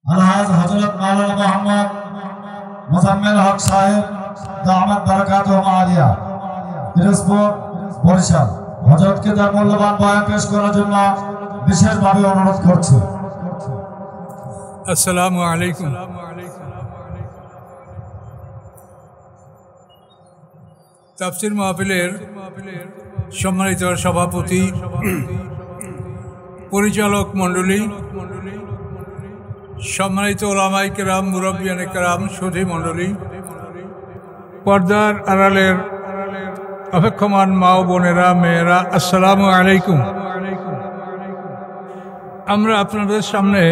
अलहाज हजरत मौलाना मोहम्मद मुजम्मिल हक साहेब दामत बरकातुहुम आलिया পিরোজপুর বরিশাল হযরতকে তার মূল্যবান বয়ান পেশ করার জন্য বিশেষভাবে অনুরোধ করছি। আসসালামু আলাইকুম। তাফসীর মাহফিলের সম্মানিত সভাপতি, পরিচালক মণ্ডলী, সম্মানিত ওলামায়ে কেরাম, মুরব্বিয়ানে কেরাম, সুধী মণ্ডলী, পর্দার আড়ালের অপেক্ষমান মা ও বোনেরা, মেয়েরা, আসসালামু আলাইকুম। আমরা আপনাদের সামনে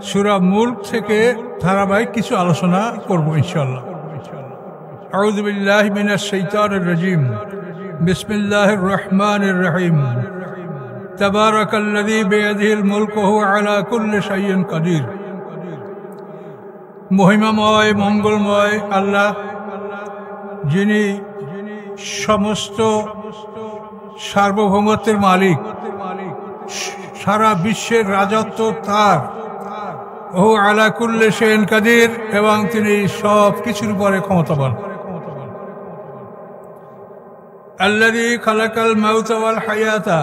সূরা মুলক থেকে ধারাবাহিক কিছু আলোচনা করব ইনশাআল্লাহ। আউযু বিল্লাহি মিনাশ শাইতানির রাজীম। বিসমিল্লাহির রহমানির রহিম। তাবারাকাল্লাযী বিয়াদিহিল মুলকু ওয়া আলা কুল্লি শাইইন কাদির। মহিমাময়, মঙ্গলময় আল্লাহ, যিনি সমস্ত সার্বভৌমত্বের মালিক, সারা বিশ্বের রাজত্ব তার। ও আলা কুল্লি শাইইন কাদির, এবং তিনি সব কিছুর উপরে ক্ষমতাবান। আল্লাযী খালাকাল মাউতা ওয়াল হায়াতা,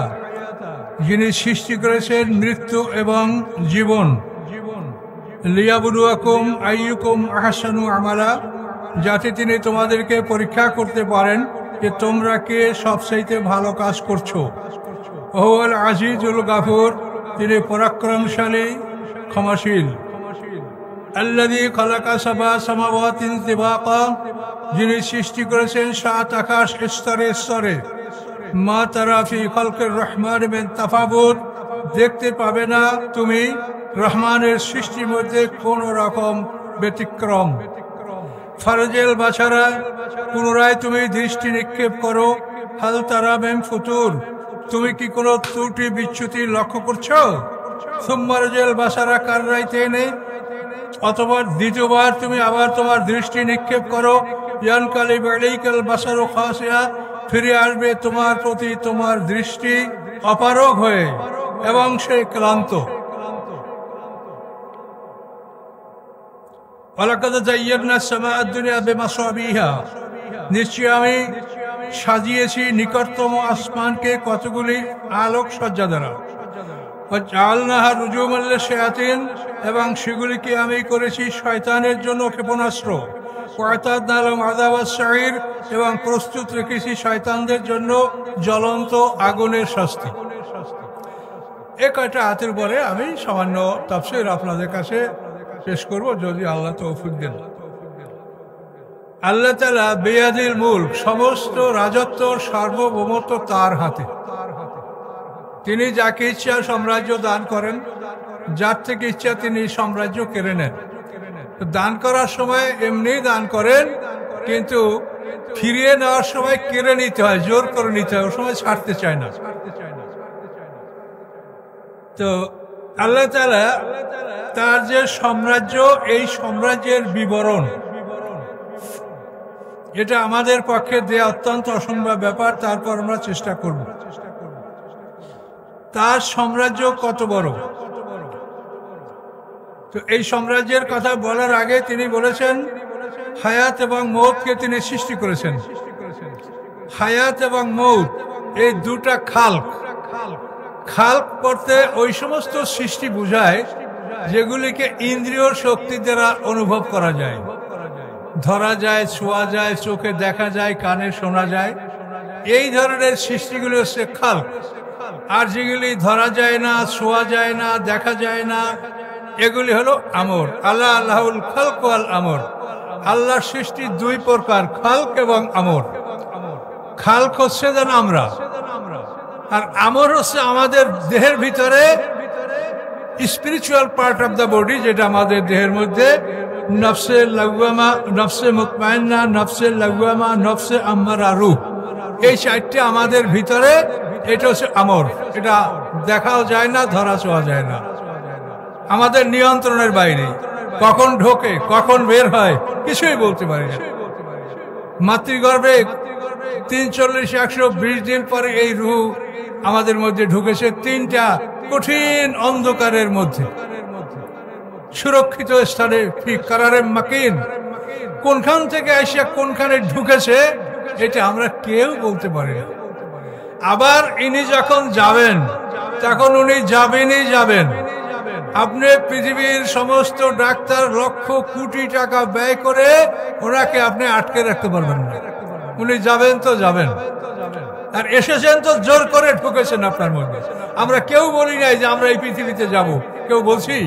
যিনি সৃষ্টি করেছেন মৃত্যু এবং জীবন। লিয়াবলুয়াকুম আইয়ুকুম আহসানু আমালা, যাতে তিনি তোমাদেরকে পরীক্ষা করতে পারেন যে তোমরা কে সবচাইতে ভালো কাজ করছো। ওহুয়াল আজিজুল গাফুর, তিনি পরাক্রমশালী, ক্ষমাশীল। আল্লাযী খালাকা সাবআ সামাওয়াতিন তিবাকা, যিনি সৃষ্টি করেছেন 7 আকাশ স্তরে স্তরে। মা তারা ফি খালকির রহমান মিন তাফাবুত, দেখতে পাবে না তুমি রহমানের সৃষ্টির মধ্যে কোন রকম ব্যতিক্রম। ফারজেল বাছারা, পুনরায় তুমি দৃষ্টি নিক্ষেপ করো। হাল তারা মিন ফুতুর, তুমি কি কোনো ত্রুটি বিচ্যুতি লক্ষ্য করছো? সুম্মারজেল বাছারা কাররাইতেনে, অথবা দ্বিতীয়বার তুমি আবার তোমার দৃষ্টি নিক্ষেপ করো। ইয়ানকালিব আলাইকাল বাসারু খাসিয়া, ফিরে আসবে তোমার প্রতি তোমার দৃষ্টি অপারগ হয়ে এবং সে ক্লান্ত। ওয়ালাকাদ যায়্যানাস সামাআদ দুনিয়া বিমাসাবিহা, নিশ্চয় আমি সাজিয়েছি নিকটতম আসমানকে কতগুলি আলোক সজ্জা দ্বারা। ওয়াজআলনাহা রুজুমান লিশ-শায়াতিন, এবং সেগুলিকে আমি করেছি শয়তানের জন্য ক্ষেপণাস্ত্র। ওয়া'তাদনা লাহুম আযাবাস সাঈর, এবং প্রস্তুত রেখেছি শয়তানদের জন্য জ্বলন্ত আগুনের শাস্তি। এই কয়টা আয়াতের পরে আমি সামান্য তাফসীর আপনাদের কাছে পেশ করব, যদি আল্লাহ তৌফিক দেন। আল্লাহ তাআলা বিয়াদিল মুলক, সমস্ত রাজত্ব সার্বভৌমত্ব তার হাতে। তিনি যাকে ইচ্ছা সাম্রাজ্য দান করেন, যার থেকে ইচ্ছা তিনি সাম্রাজ্য কেড়ে নেন। দান করার সময় এমনি দান করেন, কিন্তু ফিরিয়ে নেওয়ার সময় কেড়ে নিতে হয়, জোর করে নিতে হয়, ওই সময় ছাড়তে চায় না। তো আল্লাহ তাআলা তার যে সাম্রাজ্য, এই সাম্রাজ্যের বিবরণ, এটা আমাদের পক্ষে দেয়া অত্যন্ত অসম্ভব ব্যাপার। তারপর আমরা চেষ্টা করব। তার সাম্রাজ্য কত বড়। তো এই সাম্রাজ্যের কথা বলার আগে তিনি বলেছেন হায়াত এবং মৌতকে তিনি সৃষ্টি করেছেন। হায়াত এবং মৌত এই দুটা খালক। খালক করতে ওই সমস্ত সৃষ্টি বোঝায় যেগুলিকে ইন্দ্রিয় শক্তি দ্বারা অনুভব করা যায়, ধরা যায়, ছোঁয়া যায়, চোখে দেখা যায়, কানে শোনা যায়। এই ধরনের সৃষ্টিগুলি হচ্ছে খালক। আর যেগুলি ধরা যায় না, ছোঁয়া যায় না, দেখা যায় না, এগুলি হলো আমর। আল্লাহুল খালক ওয়াল আমর, আল্লাহর সৃষ্টি দুই প্রকার, খালক এবং আমর। খালক হচ্ছে যেন আমরা, আর আমর হচ্ছে আমাদের দেহের ভিতরে spiritual part of the body, যেটা আমাদের দেহের মধ্যে নফসে লাওয়ামা, নফসে মুতমাইন্না, নফসে লাওয়ামা, নফসে আম্মারা, রূহ, এই চারটি আমাদের ভিতরে। এটা হচ্ছে আমর। এটা দেখাও যায় না, ধরা ছোঁয়া যায় না, আমাদের নিয়ন্ত্রণের বাইরে। কখন ঢোকে, কখন বের হয়, কিছুই বলতে পারি না। মাতৃগর্ভে ৩৪-১২০ দিন পরে এই রূহ আমাদের মধ্যে ঢুকেছে, 3টা কঠিন অন্ধকারের মধ্যে। সুরক্ষিত স্থানে ফি কারারে মাকিন, কোনখান থেকে এসে কোনখানে ঢুকেছে এটা আমরা কেউ বলতে পারি না। আবার ইনি যখন যাবেন তখন উনি যাবেনই যাবেন। আপনি পৃথিবীর সমস্ত ডাক্তার লক্ষ কোটি টাকা ব্যয় করে ওনাকে আপনি আটকে রাখতে পারবেন না। উনি যাবেন তো যাবেন, আর এসেছেন তো জোর করে ঢুকেছেন আপনার মধ্যে। আমরা কেউ বলি নাই যে আমরা এই পৃথিবীতে যাব, কেউ বলছি?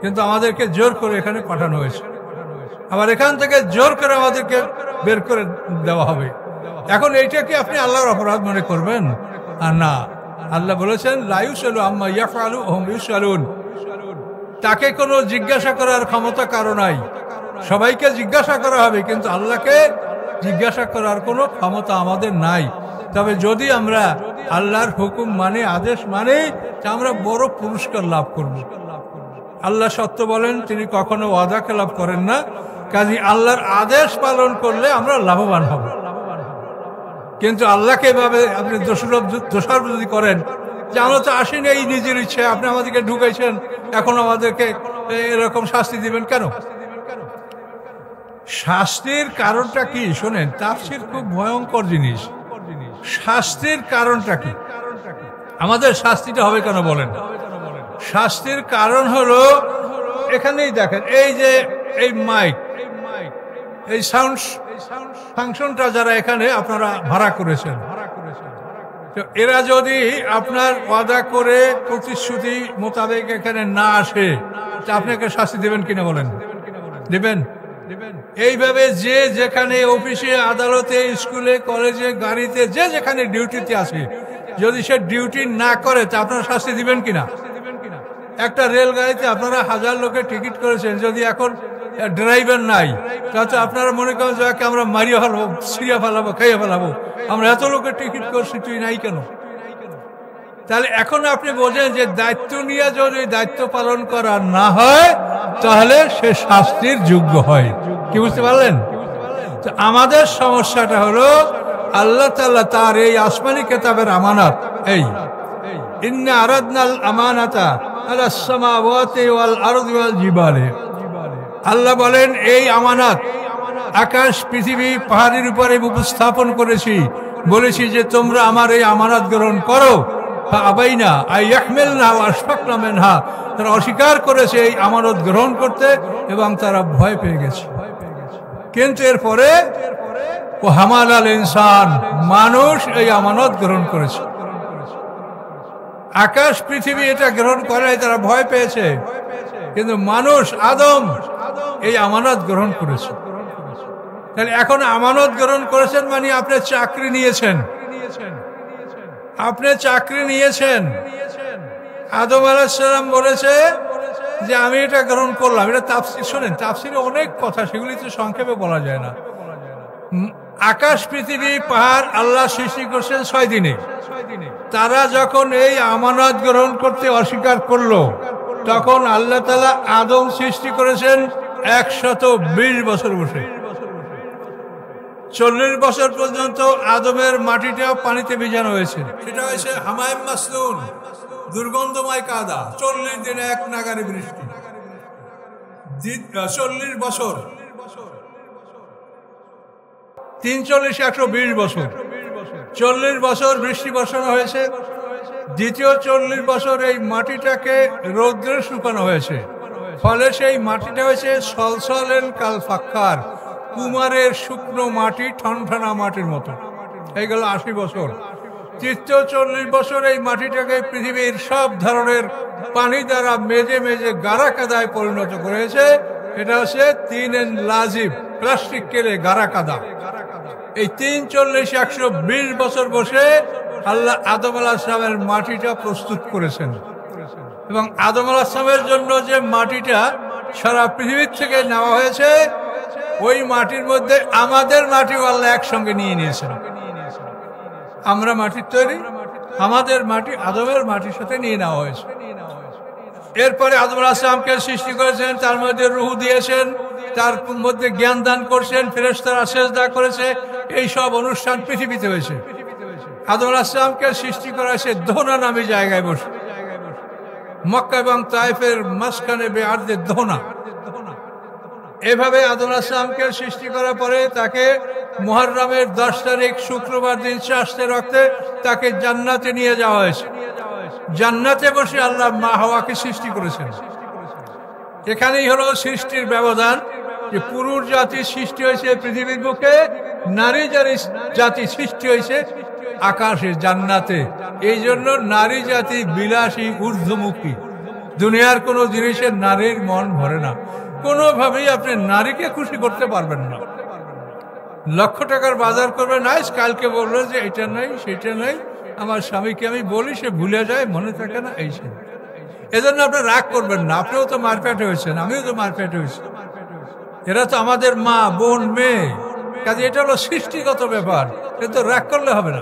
কিন্তু আমাদেরকে জোর করে এখানে পাঠানো হয়েছে, আবার এখান থেকে জোর করে আমাদেরকে বের করে দেওয়া হবে। এখন এইটা কি আপনি আল্লাহর অপরাধ মনে করবেন? আর না, আল্লাহ বলেছেন লা ইউসালু আম্মা ইয়াফআলু ওয়া হুম ইউসালুন। তাকে কোনো জিজ্ঞাসা করার ক্ষমতা কারো নাই। সবাইকে জিজ্ঞাসা করা হবে, কিন্তু আল্লাহকে জিজ্ঞাসা করার কোনো ক্ষমতা আমাদের নাই। তবে যদি আমরা আল্লাহর হুকুম মানে, আদেশ মানে, তা আমরা বড় পুরস্কার লাভ করব। আল্লাহ সত্য বলেন, তিনি কখনো ওয়াদা খেলাপ করেন না। কাজী আল্লাহর আদেশ পালন করলে আমরা লাভবান হব। কিন্তু আল্লাহকে এভাবে আপনি দোষারোপ যদি করেন যে আমরা তো আসিনি এই নিজের ইচ্ছে, আপনি আমাদেরকে ঢুকাইছেন, এখন আমাদেরকে এরকম শাস্তি দিবেন কেন? শাস্তির কারণটা কি শোনেন, তাফসীর খুব ভয়ঙ্কর জিনিস। শাস্তির কারণটা কি? আমাদের শাস্তিটা হবে কেন বলেন? শাস্তির কারণ হলো, এখানেই দেখেন, এই যে এই মাইক, এই সাউন্ড ফাংশনটা যারা এখানে আপনারা ভাড়া করেছেন, তো এরা যদি আপনার ওয়াদা করে প্রতিশ্রুতি মোতাবেক এখানে না আসে, তা আপনাকে শাস্তি দেবেন কিনা বলেন? দেবেন? এইভাবে যে যেখানে অফিসে, আদালতে, স্কুলে, কলেজে, গাড়িতে, যে যেখানে ডিউটিতে আছে, যদি সে ডিউটি না করে তা আপনারা শাস্তি দিবেন কিনা? একটা রেলগাড়িতে আপনারা 1000 লোকের টিকিট করেছেন, যদি এখন ড্রাইভার নাই, তাতে আপনারা মনে করেন যে আমরা মারিয়ে ফেলাবো, ছিঁড়ে ফেলাবো, খাইয়ে ফেলাবো, আমরা এত লোকের টিকিট করছি, তুই নাই কেন? তাহলে এখন আপনি বোঝেন যে দায়িত্ব নিয়ে যদি দায়িত্ব পালন করা না হয় তাহলে সে শাস্তির যোগ্য হয়। কি বুঝতে পারলেন? তো আমাদের সমস্যাটা হলো, আল্লাহ তাআলা তার এই আসমানি কিতাবের আমানত, এই ইন্না আরাদনাল আমানাতা আলাস সামাওয়াতি ওয়াল আরদি ওয়াল জিবালি, আল্লাহ বলেন এই আমানত আকাশ, পৃথিবী, পাহাড়ের উপরে উপস্থাপন করেছি, বলেছি যে তোমরা আমার এই আমানত গ্রহণ করো। আবাইনা আইয়াহমিলনা ওয়া আশফাকনা মিনহা, তারা অস্বীকার করেছে এই আমানত গ্রহণ করতে এবং তারা ভয় পেয়ে গেছে। কিন্তু এরপরে ও হামালাল ইনসান, মানুষ এই আমানত গ্রহণ করেছে। আকাশ পৃথিবী এটা গ্রহণ করে, তারা ভয় পেয়েছে, কিন্তু মানুষ আদম এই আমানত গ্রহণ করেছে। তাহলে এখন আমানত গ্রহণ করেছেন মানে আপনি চাকরি নিয়েছেন, আপনি চাকরি নিয়েছেন। আদম আলাইহিস সালাম বলেছে যে আমি এটা গ্রহণ করলাম। এটা তাফসীর শোনেন, তাফসীরে অনেক কথা, সেগুলি তো সংক্ষেপে বলা যায় না। আকাশ, পৃথিবী, পাহাড় আল্লাহ সৃষ্টি করছেন 6 দিনে। তারা যখন এই আমানত গ্রহণ করতে অস্বীকার করলো, তখন আল্লাহ তাআলা আদম সৃষ্টি করেছেন 120 বছর বসে। 40 বছর পর্যন্ত আদমের মাটিটা পানিতে ভিজানো হয়েছে। এটা হয়েছে হামাইম মাসনুন, দুর্গন্ধময় কাদা। 40 দিনে এক নাগারে বৃষ্টি। 40 বছর, 340 120 বছর, 40 বছর বৃষ্টি বর্ষণ হয়েছে। দ্বিতীয় 40 বছর এই মাটিটাকে রৌদ্রে শুকানো হয়েছে, ফলে সেই মাটিটা হয়েছে সলসলেন কাল ফাক্কার, কুমারের শুকনো মাটি, ঠনঠনা মাটির মতো। এইগুলো 80 বছর। তৃতীয় 40 বছর এই মাটিটাকে পৃথিবীর সব ধরনের পানি দ্বারা মেজে মেজে গারা কাদায় পরিণত করেছে। এটা হচ্ছে 3 লাজিব, প্লাস্টিক কেলে গারা কাদা। এই 340 120 বছর বসে আল্লাহ আদম আলাইহিস সালামের মাটিটা প্রস্তুত করেছেন। এবং আদম আলাইহিস সালামের জন্য যে মাটিটা সারা পৃথিবীর থেকে নেওয়া হয়েছে, ওই মাটির মধ্যে আমাদের মাটিও আল্লাহ একসঙ্গে নিয়ে নিয়েছেন। আমরা মাটির তৈরি, আমাদের মাটি আদমের মাটির সাথে নিয়ে নেওয়া হয়েছে। এরপরে আদম আলাইহিস সালামকে সৃষ্টি করেছেন, তার মধ্যে রূহ দিয়েছেন, তার মধ্যে জ্ঞান দান করছেন, ফেরেশতারা সেজদা করেছে। এই সব অনুষ্ঠান পৃথিবীতে হয়েছে। আদম আলাইহিস সালামকে সৃষ্টি করা হয়েছে দোহনা নামে জায়গায় বসে। মক্কা এবং তায়েফের মাঝখানে বেআরদের দোহনা। এভাবে আদম আলাইহিস সালামকে সৃষ্টি করার পরে তাকে মুহররমের 10 তারিখ শুক্রবার দিন চাষতে রক্তে তাকে জান্নাতে নিয়ে যাওয়া হয়েছে। জান্নাতে বসে আল্লাহ মা হাওয়াকে সৃষ্টি করেছেন। এখানেই হলো সৃষ্টির ব্যবধান, যে পুরুষ জাতি সৃষ্টি হয়েছে পৃথিবীর বুকে, নারী জাতি সৃষ্টি হয়েছে আকাশে জান্নাতে। এই জন্য নারী জাতি বিলাসী, ঊর্ধ্বমুখী। দুনিয়ার কোনো জিনিসের নারীর মন ভরে না, কোনোভাবেই আপনি নারীকে খুশি করতে পারবেন না। লক্ষ টাকার বাজার করবেন, আজ কালকে বললেন যে এটা নাই সেটা নাই, আমার স্বামীকে আমি বলি, সে ভুলে যায়, মনে থাকে না, এই সে। এজন্য আপনি রাগ করবেন না, আপনিও তো মারপ্যাট হয়েছেন, আমিও তো মারপ্যাট হয়েছি। এরা তো আমাদের মা, বোন, মেয়ে, কাজে এটা হলো সৃষ্টিগত ব্যাপার, কিন্তু রাগ করলে হবে না।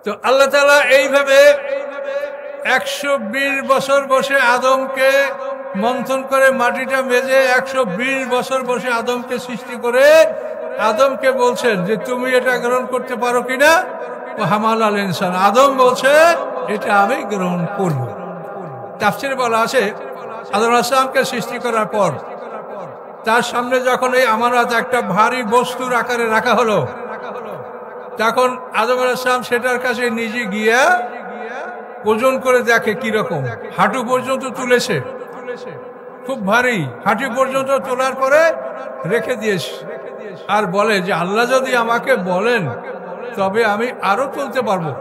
তো আল্লাহ তাআলা এইভাবে 120 বছর বসে আদমকে মন্থন করে মাটিটা মেজে 120 বছর বসে আদমকে সৃষ্টি করে আদমকে বলছেন যে তুমি এটা গ্রহণ করতে পারো কিনা। হামাল আল ইনসান, আদম বলছে এটা আমি গ্রহণ করব। তাফসীরে বলা আছে আদম আলাইহিস সালামকে সৃষ্টি করার পর তার সামনে যখন এই আমানত একটা ভারী বস্তুর আকারে রাখা হলো, তখন আদম আলাইহিস সালাম সেটার কাছে নিজে গিয়া ওজন করে দেখে কিরকম। হাঁটু পর্যন্ত তুলেছে, খুব ভারী, হাঁটু পর্যন্ত তোলার পরে রেখে দিয়েছে, আর বলে যে আল্লাহ যদি আমাকে বলেন তবে আমি আরো তুলতে পারবো।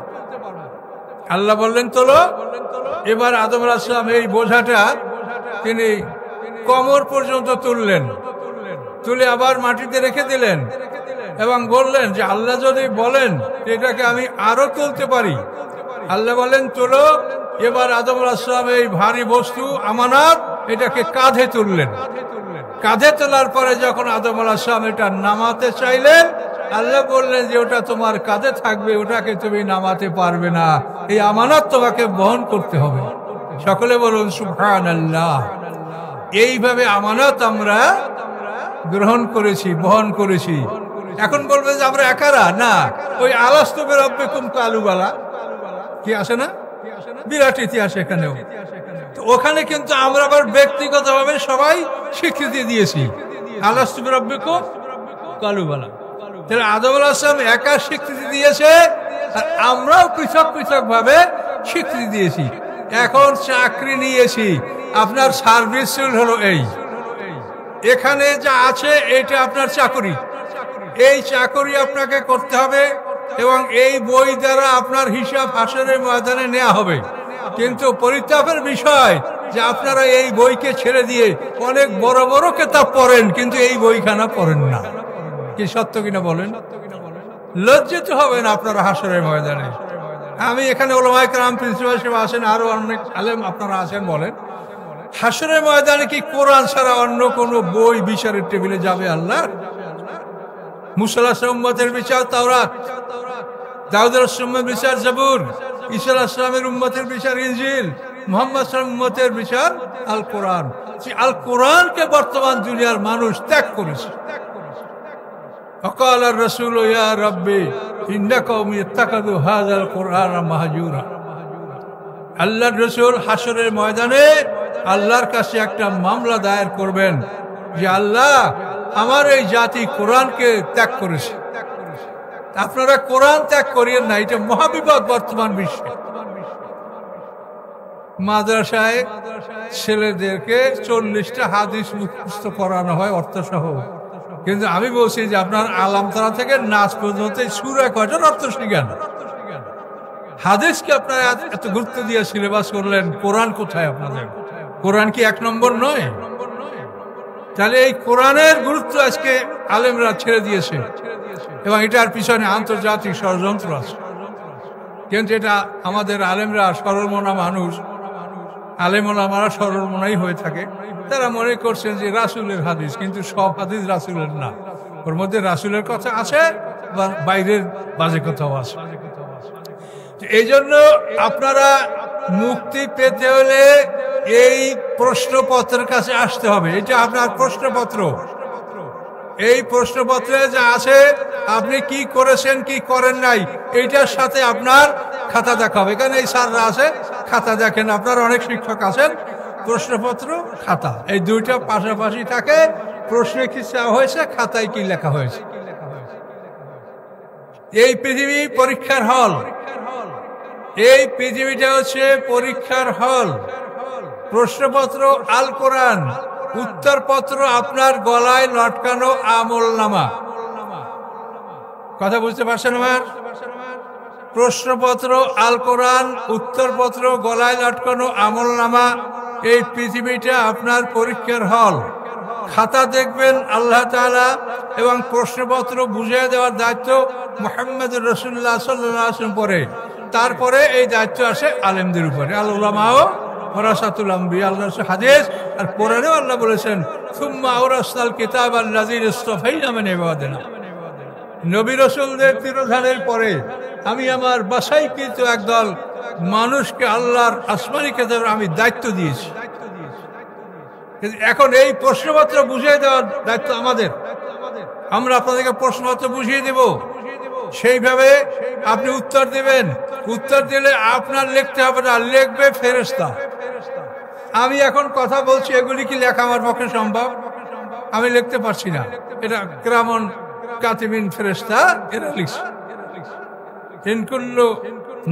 আল্লাহ বললেন তোলো। এবার আদম আলাইহিস সালাম এই বোঝাটা তিনি কোমর পর্যন্ত তুললেন, তুলে আবার মাটিতে রেখে দিলেন এবং বললেন যে আল্লাহ যদি বলেন এটাকে আমি আরো তুলতে পারি। আল্লাহ বলেন তোলো। এবার আদম আলাইহিস সালাম এই ভারী বস্তু আমানত এটাকে কাঁধে তুললেন। কাঁধে তোলার পরে যখন আদম আলাইহিস সালাম এটা নামাতে চাইলেন, আল্লাহ বললেন যে ওটা তোমার কাঁধে থাকবে, ওটাকে তুমি নামাতে পারবে না, এই আমানত তোমাকে বহন করতে হবে। সকলে বলুন সুবহানাল্লাহ। এইভাবে আমানত আমরা গ্রহণ করেছি, বহন করেছি। এখন বলবে যে আমরা একারা না, ওই আলাস্তু বিরাব্বিকুম কালুবালা কি আসে না, বিরাট ইতিহাস এখানেও। তো ওখানে কিন্তু আমরা আবার ব্যক্তিগতভাবে সবাই স্বীকৃতি দিয়েছি, আলাস্তু বিরাব্বিকুম কালুবালা। তাহলে আদম আলাইহিস সালাম একা স্বীকৃতি দিয়েছে, আর আমরাও পৃথক পৃথক ভাবে স্বীকৃতি দিয়েছি। এখন চাকরি নিয়েছি, আপনার সার্ভিস হলো এই, এখানে যা আছে এটা আপনার চাকরি, এই চাকরি আপনাকে করতে হবে এবং এই বই দ্বারা আপনার হিসাব হাসরের ময়দানে নেওয়া হবে। কিন্তু পরিতাপের বিষয় যে আপনারা এই বইকে ছেড়ে দিয়ে অনেক বড় বড় কিতাব পড়েন, কিন্তু এই বইখানা পড়েন না। কি সত্য কিনা বলেন? লজ্জিত হবেন আপনারা হাসরের ময়দানে। আমি এখানে উলামায়ে কেরাম, প্রিন্সিপাল সাহেব আছেন, আরো অনেক আলেম আপনারা আছেন, বলেন হাসরের ময়দানে কি কোরআন ছাড়া অন্য কোনো বই বিচারের টেবিলে যাবে? আল্লাহ মুসা আলাইহিস উম্মতের বিচার তাওরাত, দাউদ আলাইহিস সালামের বিচার জাবুর, ঈসা আলাইহিস সালামের উম্মতের বিচার ইনজিল, মুহাম্মদ সাল্লাল্লাহু আলাইহি উম্মতের বিচার আল কোরআন। আল কোরআনকে বর্তমান দুনিয়ার মানুষ ত্যাগ করেছে। وقال الرسول يا ربي إن قومي اتخذوا هذا القرآن مهجورا। আল্লাহর রাসূল হাসরের ময়দানে আল্লাহর কাছে একটা মামলা দায়ের করবেন যে আল্লাহ আমার এই জাতি কোরআনকে ত্যাগ করেছে, আপনারা কোরআন ত্যাগ করিয়েন না। এটা মহাবিপদ বর্তমান বিশ্বে। মাদ্রাসায় ছেলেদেরকে 40টা হাদিস মুখস্থ করানো হয় অর্থসহ, কিন্তু আমি বলছি যে আপনার আলামতারা থেকে নাচ পর্যন্ত সূরা কয়টার অর্থ শিখেন। হাদিসকে আপনারা এত গুরুত্ব দিয়ে সিলেবাস করলেন, কোরআন কোথায় আপনাদের? কোরআন কি 1 নম্বর নয়? তাহলে এই কোরআনের গুরুত্ব আজকে আলেমরা ছেড়ে দিয়েছে এবং এটার পিছনে আন্তর্জাতিক ষড়যন্ত্র আছে। কিন্তু এটা আমাদের আলেমরা সরলমনা মানুষ, আলেমওলামারা সরলমনাই হয়ে থাকে, তারা মনে করছেন যে রাসূলের হাদিস, কিন্তু সব হাদিস রাসূলের না, ওর মধ্যে রাসূলের কথা আছে বা বাইরের বাজে কথাও আছে। এই জন্য আপনারা মুক্তি পেতে হলে এই প্রশ্নপত্রের কাছে আসতে হবে। এটা আপনার প্রশ্নপত্র, এই প্রশ্নপত্রে যা আছে আপনি কি করেছেন কি করেন নাই এইটার সাথে আপনার খাতা দেখাবে। এখানে এই স্যাররা আছে, খাতা দেখেন, আপনারা অনেক শিক্ষক আছেন, প্রশ্নপত্র খাতা এই দুইটা পাশাপাশি থাকে। প্রশ্নে কি চাওয়া হয়েছে, খাতায় কি লেখা হয়েছে। এই পৃথিবী পরীক্ষার হল, এই পৃথিবীটা হচ্ছে পরীক্ষার হল। প্রশ্নপত্র আল কোরআন, উত্তরপত্র আপনার গলায় লটকানো আমলনামা। কথা বুঝতে পারছেন আমার? প্রশ্নপত্র আল কোরআন, উত্তরপত্র গলায় লটকানো আমলনামা। এই পৃথিবীটা আপনার পরীক্ষার হল। খাতা দেখবেন আল্লাহ তাআলা, এবং প্রশ্নপত্র বুঝিয়ে দেওয়ার দায়িত্ব মুহাম্মদ রাসূলুল্লাহ সাল্লাল্লাহু আলাইহি ওয়াসাল্লাম পরে। তারপরে এই দায়িত্ব আসে আলেমদের উপরে। আল উলামাও ওয়ারাসাতুল আম্বিয়া, আল্লাহর হাদিস। আর কোরআনেও আল্লাহ বলেছেন, সুম্মা আওরাসনাল কিতাব আল্লাযীনা ইসতাফাইনা মিন ইবাদিনা। নবী রাসূলদের তিরোধানের পরে আমি আমার বাছাইকৃত একদল মানুষকে আল্লাহর আসমানি কিতাবে আমি দায়িত্ব দিয়েছি। এখন এই প্রশ্নপত্র বুঝিয়ে দেওয়ার দায়িত্ব আমাদের। আমরা আপনাদেরকে প্রশ্নপত্র বুঝিয়ে দেব, সেইভাবে আপনি উত্তর দেবেন। উত্তর দিলে আপনার লিখতে হবে না, লিখবে ফেরেশতা। আমি এখন কথা বলছি, এগুলি কি লেখা আমার পক্ষে সম্ভব? আমি লিখতে পারছি না। এটা কিরামান কাতিবিন ফেরেশতা এরা লিখছে। ইন কুল্লু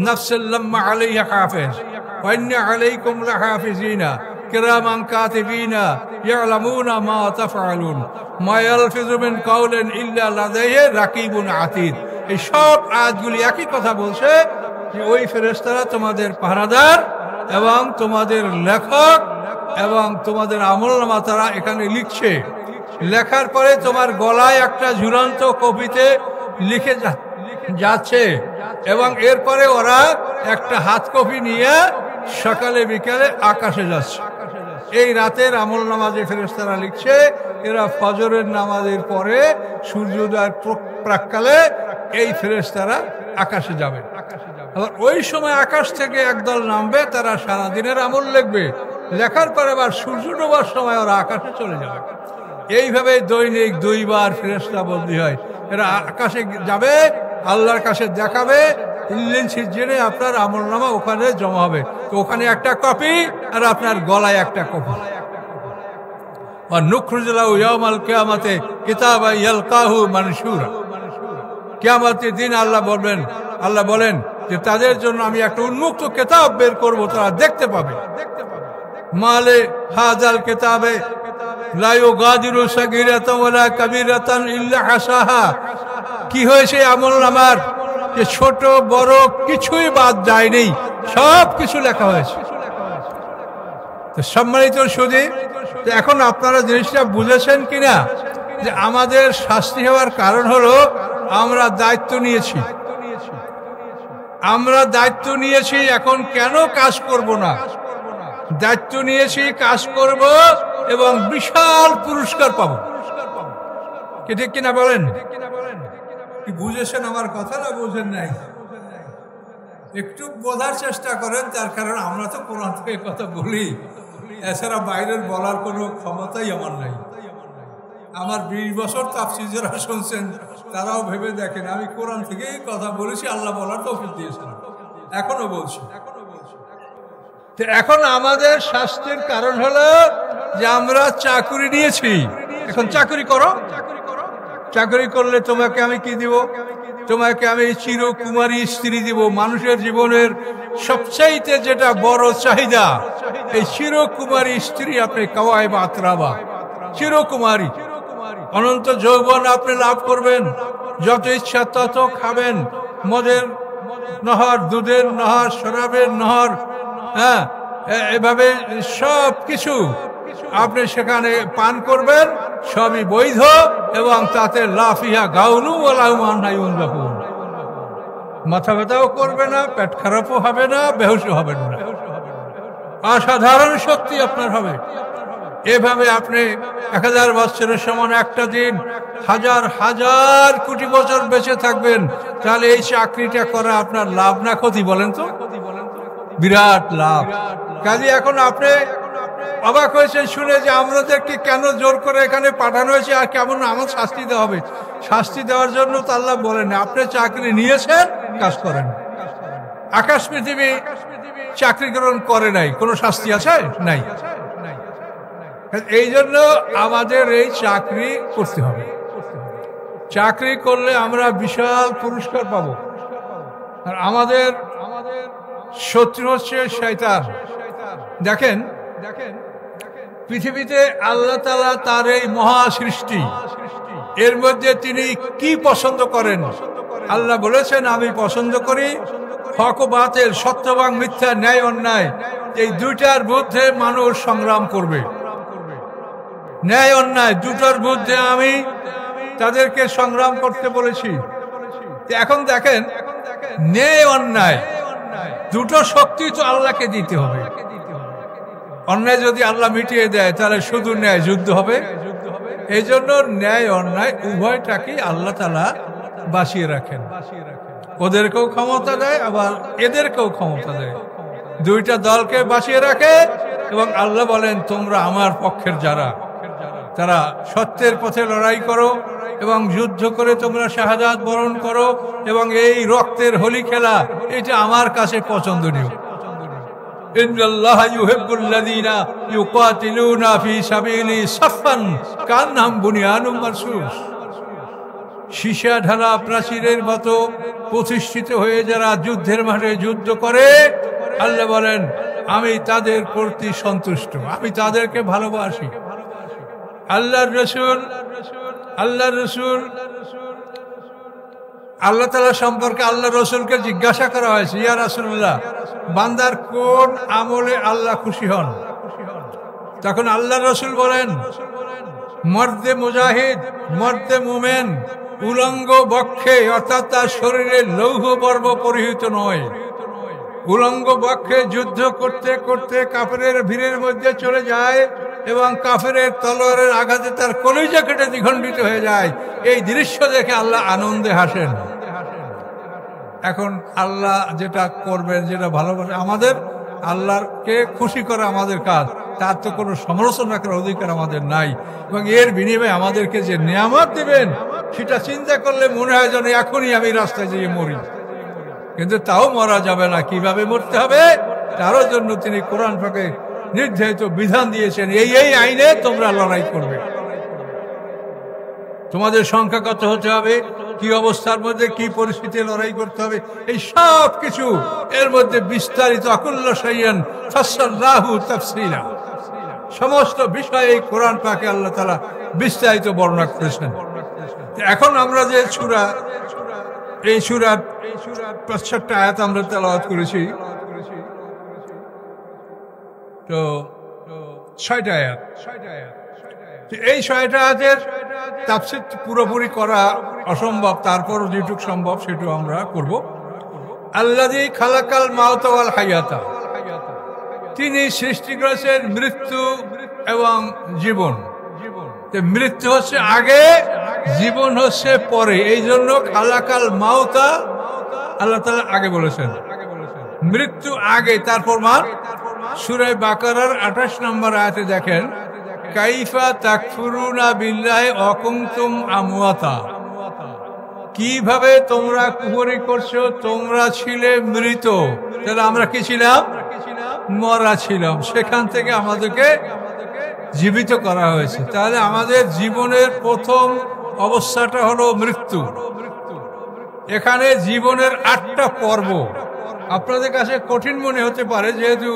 নাফসিন লাম্মা আলাইহা হাফিজ ওয়া ইন্না আলাইকুম লাহাফিজিনা কিরামান কাতিবিনা ইয়ালামুনা মা তাফআলুন মা ইয়ালফিযু মিন কাওলিন ইল্লা লাদাইহি রাকিবুন আতীদ। এই সব আয়াতগুলি একই কথা বলছে যে ওই ফেরেশতারা তোমাদের পাহারাদার এবং তোমাদের লেখক এবং তোমাদের আমলনামা তারা এখানে লিখছে। লেখার পরে তোমার গলায় একটা ঝুলন্ত কপিতে লিখে যাচ্ছে, এবং এরপরে ওরা একটা হাত কপি নিয়ে সকালে বিকালে আকাশে যাচ্ছে। এই রাতের আমলনামা যে ফেরেশতারা লিখছে, এরা ফজরের নামাজের পরে সূর্যোদয়ের প্রাক্কালে এই ফেরেশতারা আকাশে যাবে। আবার ওই সময় আকাশ থেকে একদল নামবে, তারা সারাদিনের আমল লিখবে। লেখার পরে আবার সূর্য ডোবার সময় ওরা আকাশে চলে যাবে। এইভাবে দৈনিক 2 বার ফেরেশতা বদলি হয়। এরা আকাশে যাবে, আল্লাহর কাছে দেখাবে, ইল্লিন সিজ্জিনে আপনার আমলনামা ওখানে জমা হবে। তো ওখানে একটা কপি আর আপনার গলায় একটা কপি। আর নুখরিজু লাহু ইয়াউমাল কিয়ামাতি কিতাবান ইয়ালকাহু মানশুরা। কিয়ামতের দিন আল্লাহ বলেন যে তাদের জন্য আমি একটা উন্মুক্ত কিতাব বের করব, তারা দেখতে পাবে। মালে হাযাল কিতাবে লা ইউগাদিরু সাগীরাতান ওয়ালা কাবীরাতান ইল্লা হাসাহা। কি হয়েছে আমলনামার? যে ছোট বড় কিছুই বাদ যায়নি, সব কিছু লেখা হয়েছে। তো সম্মানিত সুধী, এখন আপনারা জিনিসটা বুঝেছেন কিনা যে আমাদের শাস্তি হওয়ার কারণ হলো আমরা দায়িত্ব নিয়েছি। আমরা দায়িত্ব নিয়েছি, এখন কেন কাজ করব না? দায়িত্ব নিয়েছি, কাজ করব এবং বিশাল পুরস্কার পাবো। কি ঠিক কিনা বলেন? কি বুঝেছেন আমার কথা না বুঝেন নাই? একটু বোঝার চেষ্টা করেন। তার কারণ আমরা তো কোরআন থেকে কথা বলি, এছাড়া বাইরের বলার কোনো ক্ষমতাই আমার নাই। আমার 20 বছর তাফসীর যারা শুনছেন তারাও ভেবে দেখেন আমি কোরআন থেকেই কথা বলেছি, আল্লাহ বলার তৌফিক দিয়েছেন, এখনো বলছি। তো এখন আমাদের শাস্তির কারণ হলো যে আমরা চাকরি নিয়েছি। এখন চাকরি করো, চাকরি করলে তোমাকে আমি কি দিব? তোমাকে আমি চিরকুমারী স্ত্রী দিব। মানুষের জীবনের সবচাইতে যেটা বড় চাহিদা, এই চিরকুমারী স্ত্রী আপনি কাওয়াই বা আতরাবা, চিরকুমারী অনন্ত যৌবন আপনি লাভ করবেন। যত ইচ্ছা তত খাবেন, মদের নহর, দুধের নহর, শরাবের নহর, হ্যাঁ, এভাবে সব কিছু আপনি সেখানে পান করবেন, সবই বৈধ, এবং তাতে লাফিয়া গাউনু মাথা ব্যথাও করবে না, পেট খারাপও হবে না, বেহুশও হবেন না। অসাধারণ শক্তি আপনার হবে। এভাবে আপনি 1000 বছরের সমান একটা দিন, হাজার হাজার কোটি বছর বেঁচে থাকবেন। তাহলে এই চাকরিটা করা আপনার লাভ না ক্ষতি? বলেন তো, বিরাট লাভ। কাজে এখন আপনি অবাক হয়েছেন শুনে যে আমাদেরকে কেন জোর করে এখানে পাঠানো হয়েছে, আর কেমন আমার শাস্তি দেওয়া হবে। শাস্তি দেওয়ার জন্য তো আল্লাহ বলেন, আপনি চাকরি নিয়েছেন, কাজ করেন। আকাশ পৃথিবী চাকরি গ্রহণ করে নাই, কোনো শাস্তি আছে? নাই। এই জন্য আমাদের এই চাকরি করতে হবে। চাকরি করলে আমরা বিশাল পুরস্কার পাব। আর আমাদের শত্রু হচ্ছে শয়তান। দেখেন পৃথিবীতে আল্লাহ তাআলা তার এই মহা সৃষ্টি, এর মধ্যে তিনি কি পছন্দ করেন? আল্লাহ বলেছেন, আমি পছন্দ করি হক ও বাতিল, সত্য এবং মিথ্যা, ন্যায় অন্যায়, এই দুইটার মধ্যে মানুষ সংগ্রাম করবে। ন্যায় অন্যায় দুটোর মধ্যে আমি তাদেরকে সংগ্রাম করতে বলেছি। এখন দেখেন, ন্যায় অন্যায় দুটো শক্তি তো আল্লাহকে দিতে হবে। অন্যায় যদি আল্লাহ মিটিয়ে দেয় তাহলে শুধু ন্যায় যুদ্ধ হবে। এই জন্য ন্যায় অন্যায় উভয়টাকে আল্লাহ তাআলা বাঁচিয়ে রাখেন। ওদেরকেও ক্ষমতা দেয়, আবার এদেরকেও ক্ষমতা দেয়। দুইটা দলকে বাঁচিয়ে রাখে এবং আল্লাহ বলেন, তোমরা আমার পক্ষের যারা, তারা সত্যের পথে লড়াই করো এবং যুদ্ধ করে তোমরা শাহাদাত বরণ করো, এবং এই রক্তের হোলি খেলা এটা আমার কাছে পছন্দনীয়। ইন্নাল্লাহা ইউহিব্বুল্লাযীনা ইউকাতিলুনা ফী সাবিলি সাফফান কান্নাহুম বুনিয়ানুম মারসুস। সীসা ঢালা প্রাচীরের মতো প্রতিষ্ঠিত হয়ে যারা যুদ্ধের মাঠে যুদ্ধ করে, আল্লাহ বলেন আমি তাদের প্রতি সন্তুষ্ট, আমি তাদেরকে ভালোবাসি। আল্লাহর রাসূল আল্লাহ তাআলা সম্পর্কে আল্লাহ রসুলকে জিজ্ঞাসা করা হয়েছে, ইয়া রাসূলুল্লাহ, বান্দার কোন আমলে আল্লাহ খুশি হন? তখন আল্লাহ রসুল বলেন, মর্দে মুজাহিদ, মর্দে মুমিন উলঙ্গ বক্ষে, অর্থাৎ তার শরীরে লৌহ বর্ম পরিহিত নয়, উলঙ্গ বক্ষে যুদ্ধ করতে করতে কাফেরের ভিড়ের মধ্যে চলে যায় এবং কাফেরের তলোয়ারের আঘাতে তার কলিজা কেটে দ্বিখণ্ডিত হয়ে যায়। এই দৃশ্য দেখে আল্লাহ আনন্দে হাসেন। এখন আল্লাহ যেটা করবেন, যেটা ভালোবাসে, আমাদের আল্লাহকে খুশি করা আমাদের কাজ, তার তো কোনো সমালোচনা করার অধিকার আমাদের নাই। এবং এর বিনিময়ে আমাদেরকে যে নিয়ামত দিবেন সেটা চিন্তা করলে মনে হয় যেন এখনই আমি রাস্তায় যেয়ে মরি, কিন্তু তাও মরা যাবে না। কিভাবে মরতে হবে তারও জন্য তিনি কোরআন পাকে নির্ধারিত বিধান দিয়েছেন, এই এই আইনে তোমরা লড়াই করবে। তোমাদের সংখ্যা কত হতে হবে, কি অবস্থার মধ্যে কি পরিস্থিতি লড়াই করতে হবে, এই সব কিছু এর মধ্যে বিস্তারিত আকুল্লা শাইয়ান ফাসসালনাহু তাফসীলা, সমস্ত বিষয় এই কোরআন পাকে আল্লাহ তাআলা বিস্তারিত বর্ণনা করেছেন। এখন আমরা যে সূরা, এই সূরার 65টা আয়াত আমরা তেলাওয়াত করেছি, তো 6টা আয়াত। এই 6টা আয়াতের তাফসীর পুরোপুরি করা অসম্ভব, তারপরও যেটুকু সম্ভব সেটুকু আমরা করব। আল্লাযী খালাকাল মাউতা ওয়াল হায়াতা, তিনি সৃষ্টি করেছেন মৃত্যু এবং জীবন। মৃত্যু হচ্ছে আগে, জীবন হচ্ছে পরে। এই জন্য খালাকাল মাউতা আল্লাহ তাআলা আগে বলেছেন, মৃত্যু আগে, তারপর মার। সূরা বাকারার 28 নম্বর আয়াতে দেখেন, কাইফা তাকফুরুনা বিল্লাহি ওয়া কুনতুম আমওয়াতা, কিভাবে তোমরা কুফরি করছো, তোমরা ছিলে মৃত। তাহলে আমরা কি ছিলাম? মরা ছিলাম, সেখান থেকে আমাদেরকে জীবিত করা হয়েছে। তাহলে আমাদের জীবনের প্রথম অবস্থাটা হলো মৃত্যু। এখানে জীবনের 8টা পর্ব। আপনাদের কাছে কঠিন মনে হতে পারে, যেহেতু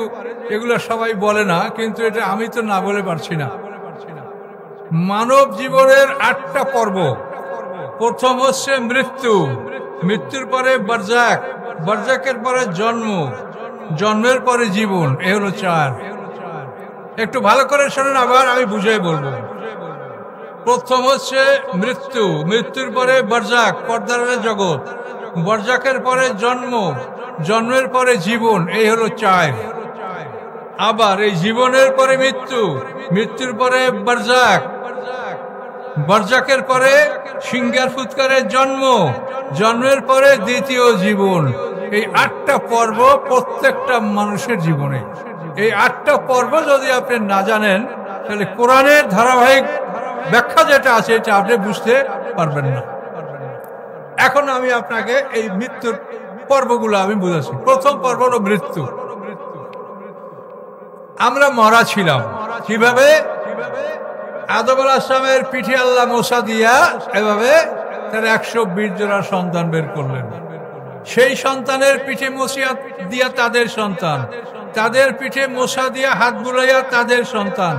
এগুলো সবাই বলে না, কিন্তু এটা আমি তো না বলে পারছি না। মানব জীবনের 8টা পর্ব। প্রথম হচ্ছে মৃত্যু, মৃত্যুর পরে বারজাক, বারজাকের পরে জন্ম, জন্মের পরে জীবন, এ হলো 4। একটু ভালো করে শোনেন, আবার আমি বুঝিয়ে বলবো। প্রথম হচ্ছে মৃত্যু, মৃত্যুর পরে বারজাক, পর্দার জগৎ, বারজাকের পরে জন্ম, জন্মের পরে জীবন, এই হলো 4। আবার এই জীবনের পরে মৃত্যু, মৃত্যুর পরে বারজাক, বারজাকের পরে সিংহার ফুৎকারের জন্ম, জন্মের পরে দ্বিতীয় জীবন। এই 8টা পর্ব প্রত্যেকটা মানুষের জীবনে। এই 8টা পর্ব যদি আপনি না জানেন, তাহলে কোরআনের ধারাবাহিক ব্যাখ্যা যেটা আছে এটা আপনি বুঝতে পারবেন না। এখন আমি আপনাকে এই মৃত্যুর পর্বগুলো আমি বুঝাচ্ছি। প্রথম পর্ব হলো মৃত্যু। আমরা মরা ছিলাম কিভাবে? আদম আলাইহিস সালামের পিঠে আল্লাহ মোসা দিয়া এভাবে তার 120 জোড়া সন্তান বের করলেন। সেই সন্তানের পিঠে মসিয়া দিয়া তাদের সন্তান, তাদের পিঠে মোসা দিয়া হাত বুলাইয়া তাদের সন্তান,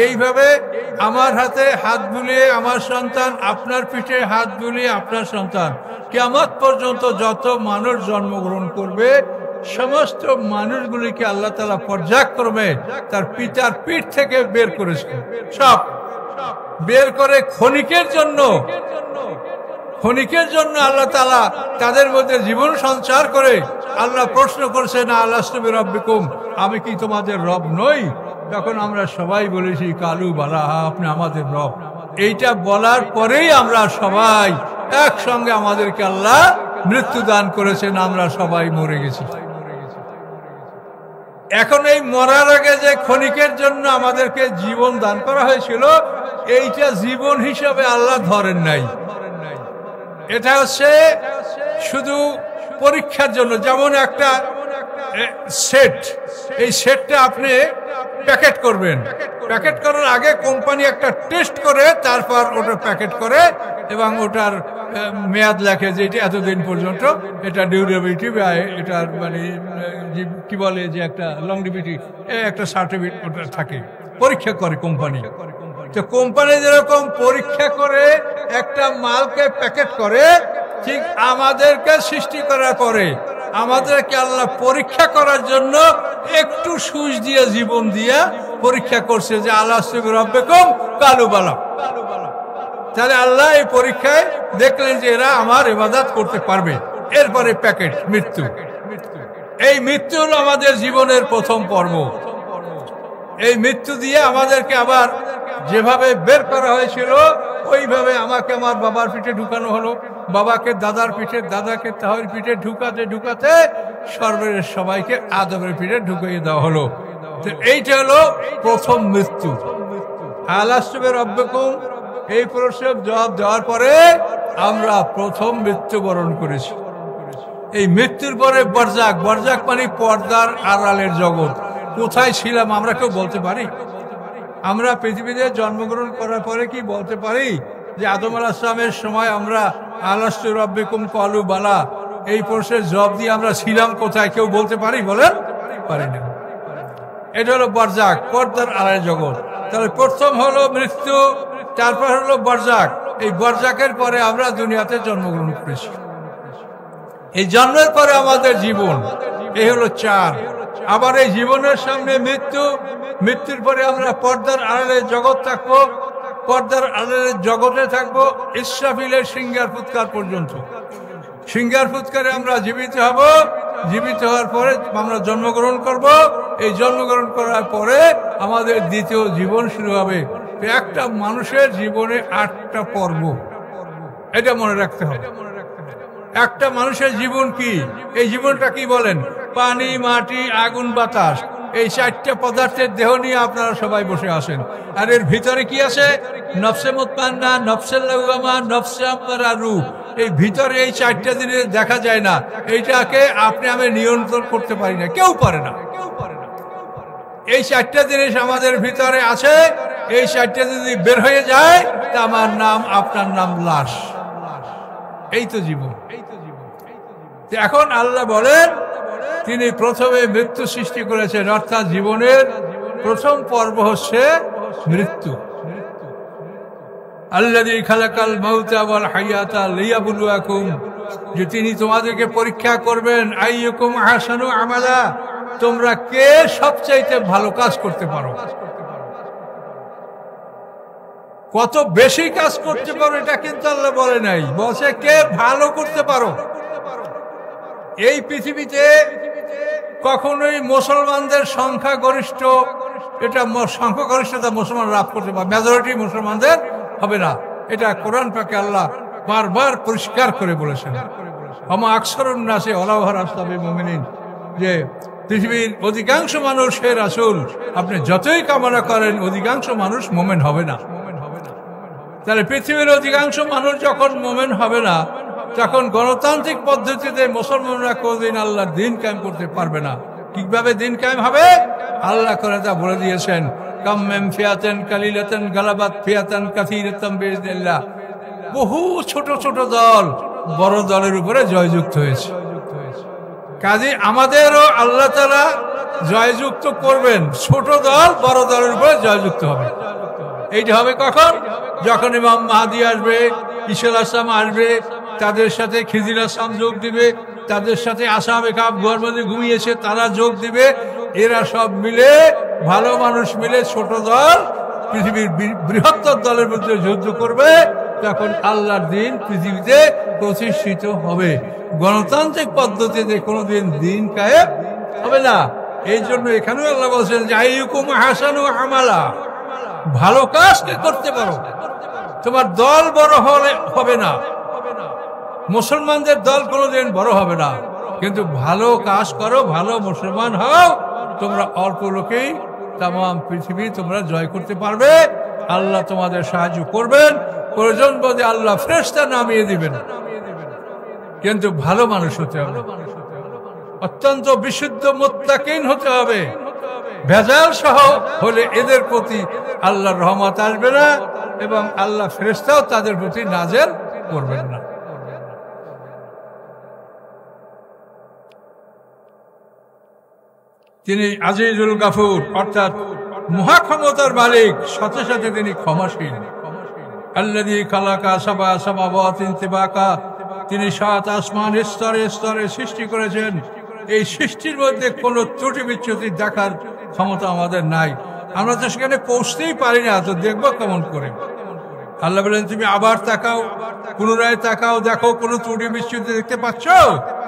এইভাবে আমার হাতে হাত বুলিয়ে আমার সন্তান, আপনার পিঠে হাত বুলিয়ে আপনার সন্তান, কিয়ামত পর্যন্ত যত মানুষ জন্মগ্রহণ করবে সমস্ত মানুষগুলিকে আল্লাহ তাআলা পর্যায়ক্রমে তার পিতার পিঠ থেকে বের করেছেন। সব বের করে ক্ষণিকের জন্য আল্লাহ তাআলা তাদের মধ্যে জীবন সঞ্চার করে আল্লাহ প্রশ্ন করছেন, আলাস্তু বিরাব্বিকুম, আমি কি তোমাদের রব নই? তখন আমরা সবাই বলেছি কালু বালা, আপনি আমাদের রব। এইটা বলার পরেই আমরা সবাই একসঙ্গে আমাদেরকে আল্লাহ মৃত্যু দান করেছেন, আমরা সবাই মরে গেছি। এখন এই মরার আগে যে ক্ষণিকের জন্য আমাদেরকে জীবন দান করা হয়েছিল, এইটা জীবন হিসাবে আল্লাহ ধরেন নাই। এটা হচ্ছে শুধু পরীক্ষার জন্য। যেমন একটা সেট, এই সেটটা আপনি প্যাকেট করবেন, প্যাকেট করার আগে কোম্পানি একটা টেস্ট করে তারপর ওটা প্যাকেট করে এবং ওটার মেয়াদ লেখে যে এটা এতদিন পর্যন্ত, এটা ডিউরেবিলিটি বা এটার মানে কি বলে যে একটা লংজিভিটি, একটা সার্টিফিকেট ওটা থাকে, পরীক্ষা করে কোম্পানি। তো কোম্পানি যেরকম পরীক্ষা করে একটা মালকে প্যাকেট করে, ঠিক আমাদেরকে সৃষ্টি করার পরে আমাদেরকে আল্লাহ পরীক্ষা করার জন্য একটু সুজ দিয়ে জীবন দিয়া পরীক্ষা করছে যে আলাস্তু বিরাব্বিকুম কালু বালা। তাহলে আল্লাহ এই পরীক্ষায় দেখলেন যে এরা আমার ইবাদত করতে পারবে, এরপরে প্যাকেট মৃত্যু। এই মৃত্যু হলো আমাদের জীবনের প্রথম পর্ব। এই মৃত্যু দিয়ে আমাদেরকে আবার যেভাবে বের করা হয়েছিল ওইভাবে আমাকে আমার বাবার পিঠে ঢুকানো হলো, বাবাকে দাদার পিঠে, দাদাকে তাহের পিঠে ঢুকাতে ঢুকাতে সর্বের সবাইকে আদমের পিঠে ঢুকিয়ে দেওয়া হলো। তো এইটা হলো প্রথম মৃত্যু। আলাস্তু বিরাব্বিকুম, এই প্রশ্নের জবাব দেওয়ার পরে আমরা প্রথম মৃত্যুবরণ করেছি। এই মৃত্যুর পরে বরজাক, বরজাক মানে পর্দার আড়ালের জগৎ। কোথায় ছিলাম আমরা কেউ বলতে পারি? আমরা পৃথিবীতে জন্মগ্রহণ করার পরে কি বলতে পারি যে আদম আলাইহিস সালামের সময় আমরা আলাস্তু বিরাব্বিকুম কালু বালা, এই প্রশ্নের জবাব দিয়ে আমরা ছিলাম কোথায়? কেউ বলতে পারি? বলেন, পারি না। এটা হলো বরজাক, পর্দার আড়ালের জগৎ। তাহলে প্রথম হলো মৃত্যু, তারপর হলো বরজাক। এই বরজাকের পরে আমরা দুনিয়াতে জন্মগ্রহণ করেছি। এই জন্মের পরে আমাদের জীবন, এই হলো 4। আবার এই জীবনের সামনে মৃত্যু, মৃত্যুর পরে আমরা পর্দার আড়ালের জগৎ থাকবো, পর্দার আড়ালের জগতে থাকবো ইসরাফিলের সিংহার ফুৎকার পর্যন্ত। সিংহার ফুৎকারে আমরা জীবিত হব, জীবিত হওয়ার পরে আমরা জন্মগ্রহণ করব। এই জন্মগ্রহণ করার পরে আমাদের দ্বিতীয় জীবন শুরু হবে। একটা মানুষের জীবনে 8টা পর্ব, এটা মনে রাখতে হবে। একটা মানুষের জীবন কি? এই জীবনটা কি বলেন? পানি, মাটি, আগুন, বাতাস, এই 4টা পদার্থের দেহ নিয়ে আপনারা সবাই বসে আছেন। আর এর ভিতরে কি আছে? নফসে মুতমান্না, নফসে লাওয়ামা, নফসে আম্মারা, রূহ। এই ভিতরে এই 4টা জিনিস দেখা যায় না, এইটাকে আপনি আমি নিয়ন্ত্রণ করতে পারি না, কেউ পারে না। এই 4টা জিনিস আমাদের ভিতরে আছে। এই 4টা যদি বের হয়ে যায় তা আমার নাম, আপনার নাম লাশ। এই তো জীবন। এখন আল্লাহ বলেন তিনি প্রথমে মৃত্যু সৃষ্টি করেছেন, অর্থাৎ জীবনের প্রথম পর্ব হচ্ছে মৃত্যু। আল্লাযী খালাকাল মাউতা ওয়াল হায়াতা লিয়াবলুয়াকুম, যে তিনি তোমাদেরকে পরীক্ষা করবেন, আইয়ুকুম আহসানু আমালা, তোমরা কে সবচাইতে ভালো কাজ করতে পারো, কত বেশি কাজ করতে পারো এটা কিন্তু আল্লাহ বলে নাই, বলছে কে ভালো করতে পারো। এই পৃথিবীতে কখনোই মুসলমানদের সংখ্যাগরিষ্ঠ, এটা সংখ্যাগরিষ্ঠতা মুসলমান লাভ করতে পারে, মেজরিটি মুসলমানদের হবে না। এটা কোরআন পাকে আল্লাহ বারবার পরিষ্কার করে বলেছেন, আমা আকসারুন নাসি ওয়ালাউ হারাসতা বিমুমিনিন, যে পৃথিবীর অধিকাংশ মানুষের রাসূল আপনি যতই কামনা করেন অধিকাংশ মানুষ মুমিন হবে না। তাহলে পৃথিবীর অধিকাংশ মানুষ যখন মুমিন হবে না, তখন গণতান্ত্রিক পদ্ধতিতে মুসলমানরা কোনদিন আল্লাহর দিন কায়েম করতে পারবে না। কিভাবে দিন কায়েম হবে? আল্লাহ করে তা বলে দিয়েছেন, কাম মিন ফিয়াতিন কালিলাতিন গালাবাত ফিয়াতান কাসীরাতান বিইজনিল্লাহ। বহু ছোট ছোট দল বড় দলের উপরে জয়যুক্ত হয়েছে। কাজে আমাদেরও আল্লাহ তাআলা জয়যুক্ত করবেন, ছোট দল বড় দলের উপরে জয়যুক্ত হবে। এইটা হবে কখন? যখন ইমাম মাহদী আসবে, ঈসা আলাইহিস সালাম আসবে, তাদের সাথে খিজির আলাইহিস সালাম যোগ দিবে, তাদের সাথে আসহাবে কাহফ ঘরের মধ্যে ঘুমিয়েছে তারা যোগ দিবে। এরা সব মিলে, ভালো মানুষ মিলে ছোট দল পৃথিবীর বৃহত্তর দলের মধ্যে যুদ্ধ করবে। তখন আল্লাহর দিন পৃথিবীতে প্রতিষ্ঠিত হবে। গণতান্ত্রিক পদ্ধতিতে কোনোদিন দিন কায়েম হবে না। এই জন্য এখানেও আল্লাহ বলছেন যে আইয়ুকুম আহসানু আমালা, ভালো কাজ করতে পারো, তোমার দল বড় হবে না, মুসলমানদের দল কোনোদিন বড় হবে না, কিন্তু ভালো কাজ করো, ভালো মুসলমান হও, তোমরা অল্প লোকেই তাম পৃথিবী তোমরা জয় করতে পারবে। আল্লাহ তোমাদের সাহায্য করবেন, প্রয়োজন বোধে আল্লাহ ফেরেশতা নামিয়ে দিবেন, কিন্তু ভালো মানুষ হতে হবে, অত্যন্ত বিশুদ্ধ মুত্তাকিন হতে হবে। ভেজাল সহ হলে এদের প্রতি আল্লাহর রহমত আসবে না এবং আল্লাহ ফেরেশতাও তাদের প্রতি নাজেল করবেন না। তিনি আজিজুল গাফুর, অর্থাৎ মহাক্ষমতার মালিক, সাথে সাথে তিনি ক্ষমাশীল। আল্লাযী খালাকা সাবা সামাওয়াতিন তিবাকা, তিনি 7 আসমান স্তরে স্তরে সৃষ্টি করেছেন। এই সৃষ্টির মধ্যে কোনো ত্রুটি বিচ্যুতি দেখার ক্ষমতা আমাদের নাই, আমরা তো সেখানে পৌঁছতেই পারি না, তো দেখবো কেমন করে? আল্লাহ বলেন তুমি আবার তাকাও, পুনরায় তাকাও, দেখো কোনো ত্রুটি বিচ্যুতি দেখতে পাচ্ছ?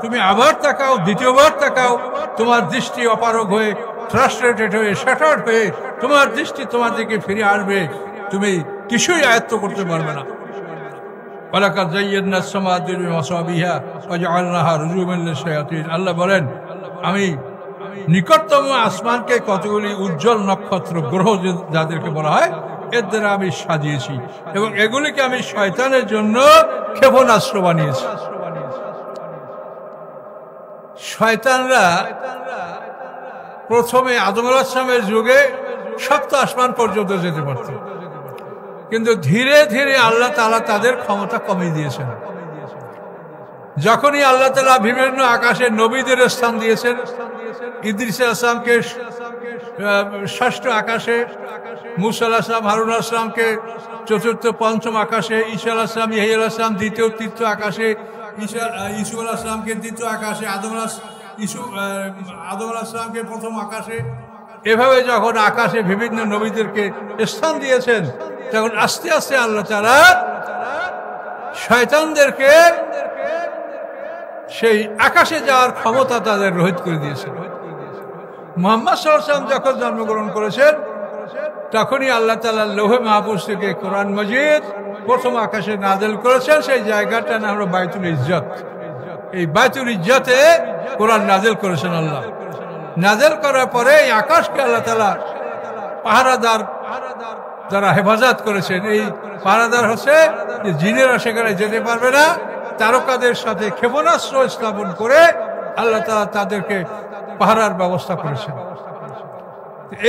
তুমি আবার তাকাও, দ্বিতীয়বার তাকাও, তোমার দৃষ্টি অপারগ হয়ে, ফ্রাস্ট্রেটেড হয়ে, শ্যাটার্ড হয়ে তোমার দৃষ্টি তোমার দিকে ফিরে আসবে, তুমি কিছুই আয়ত্ত করতে পারবে না। ওয়ালাকাদ যায়্যানা আস-সামা'a বিমাসাবিহা ওয়া জা'আলনাহা রুজুমান লিশ-শায়াতিন। আল্লাহ বলেন আমি নিকটতম আসমানকে কতগুলি উজ্জ্বল নক্ষত্র, গ্রহ যাদেরকে বলা হয়, এর দ্বারা আমি সাজিয়েছি এবং এগুলিকে আমি শয়তানের জন্য ক্ষেপণাস্ত্র বানিয়েছি। শয়তানরা প্রথমে আদম আলাইহিস সালামের যুগে 7 আসমান পর্যন্ত যেতে পারত, কিন্তু ধীরে ধীরে আল্লাহ তাআলা তাদের ক্ষমতা কমিয়ে দিয়েছেন। যখনই আল্লাহ তাআলা বিভিন্ন আকাশে নবীদের স্থান দিয়েছেন, ইদ্রিস আলাইহিস সালামকে 6ষ্ঠ আকাশে, মূসা আলাইহিস সালাম, হারুন আলাইহিস সালামকে 4র্থ 5ম আকাশে, ঈসা আলাইহিস সালাম, ইয়াহইয়া আলাইহিস সালাম 2য় 3য় আকাশে, ইউসুফ আলাইহিস সালামকে 3য় আকাশে, আদম আলাইহিস সালামকে 1ম আকাশে। এভাবে যখন আকাশে বিভিন্ন নবীদেরকে স্থান দিয়েছেন, তখন আস্তে আস্তে আল্লাহ তাআলা শয়তানদেরকে সেই আকাশে যাওয়ার ক্ষমতা তাদের রহিত করে দিয়েছেন। মুহাম্মদ সাল্লাল্লাহু আলাইহি ওয়াসাল্লাম যখন জন্মগ্রহণ করেছেন, তখনই আল্লাহ তাআলা লৌহে মাহফুজ থেকে কোরআন মাজিদ 1ম আকাশে নাযিল করেছেন। সেই জায়গাটার নাম হলো বাইতুল ইজ্জত। এই বাইতুল ইজ্জতে কোরআন নাযিল করেছেন আল্লাহ। নাযিল করার পরে এই আকাশকে আল্লাহ তাআলা পাহারাদার যারা হেফাজত করেছেন, এই পাহারাদার হচ্ছে যে জিনেরা সেখানে যেতে পারবে না, তারকাদের সাথে ক্ষেপণাস্ত্র স্থাপন করে আল্লাহ তাআলা তাদেরকে পাহারার ব্যবস্থা করেছেন।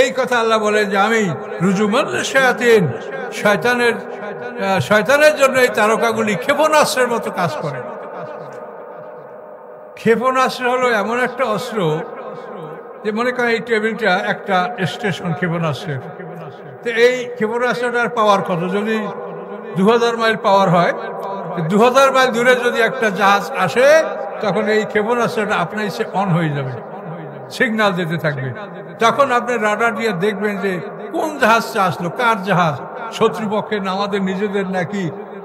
এই কথা আল্লাহ বলেন যে আমি রুজুমান লিশ-শায়াতিন, শয়তানের জন্য এই তারকাগুলি ক্ষেপণাস্ত্রের মতো কাজ করে। ক্ষেপণাস্ত্র হলো এমন একটা অস্ত্র যে মনে করেন এই টেবিলটা একটা স্টেশন ক্ষেপণাস্ত্রের, তো এই ক্ষেপণাস্ত্রটার পাওয়ার কত? যদি 2000 মাইল পাওয়ার হয়, 2000 মাইল দূরে যদি একটা জাহাজ আসে, তখন এই ক্ষেপণাস্ত্রটা আপনার ইচ্ছে অন হয়ে যাবে, সিগন্যাল দিতে থাকবে। তখন আপনি রাডার দিয়ে দেখবেন যে কোন জাহাজটা আসলো, কার জাহাজ, শত্রুপক্ষের না আমাদের নিজেদের নাকি।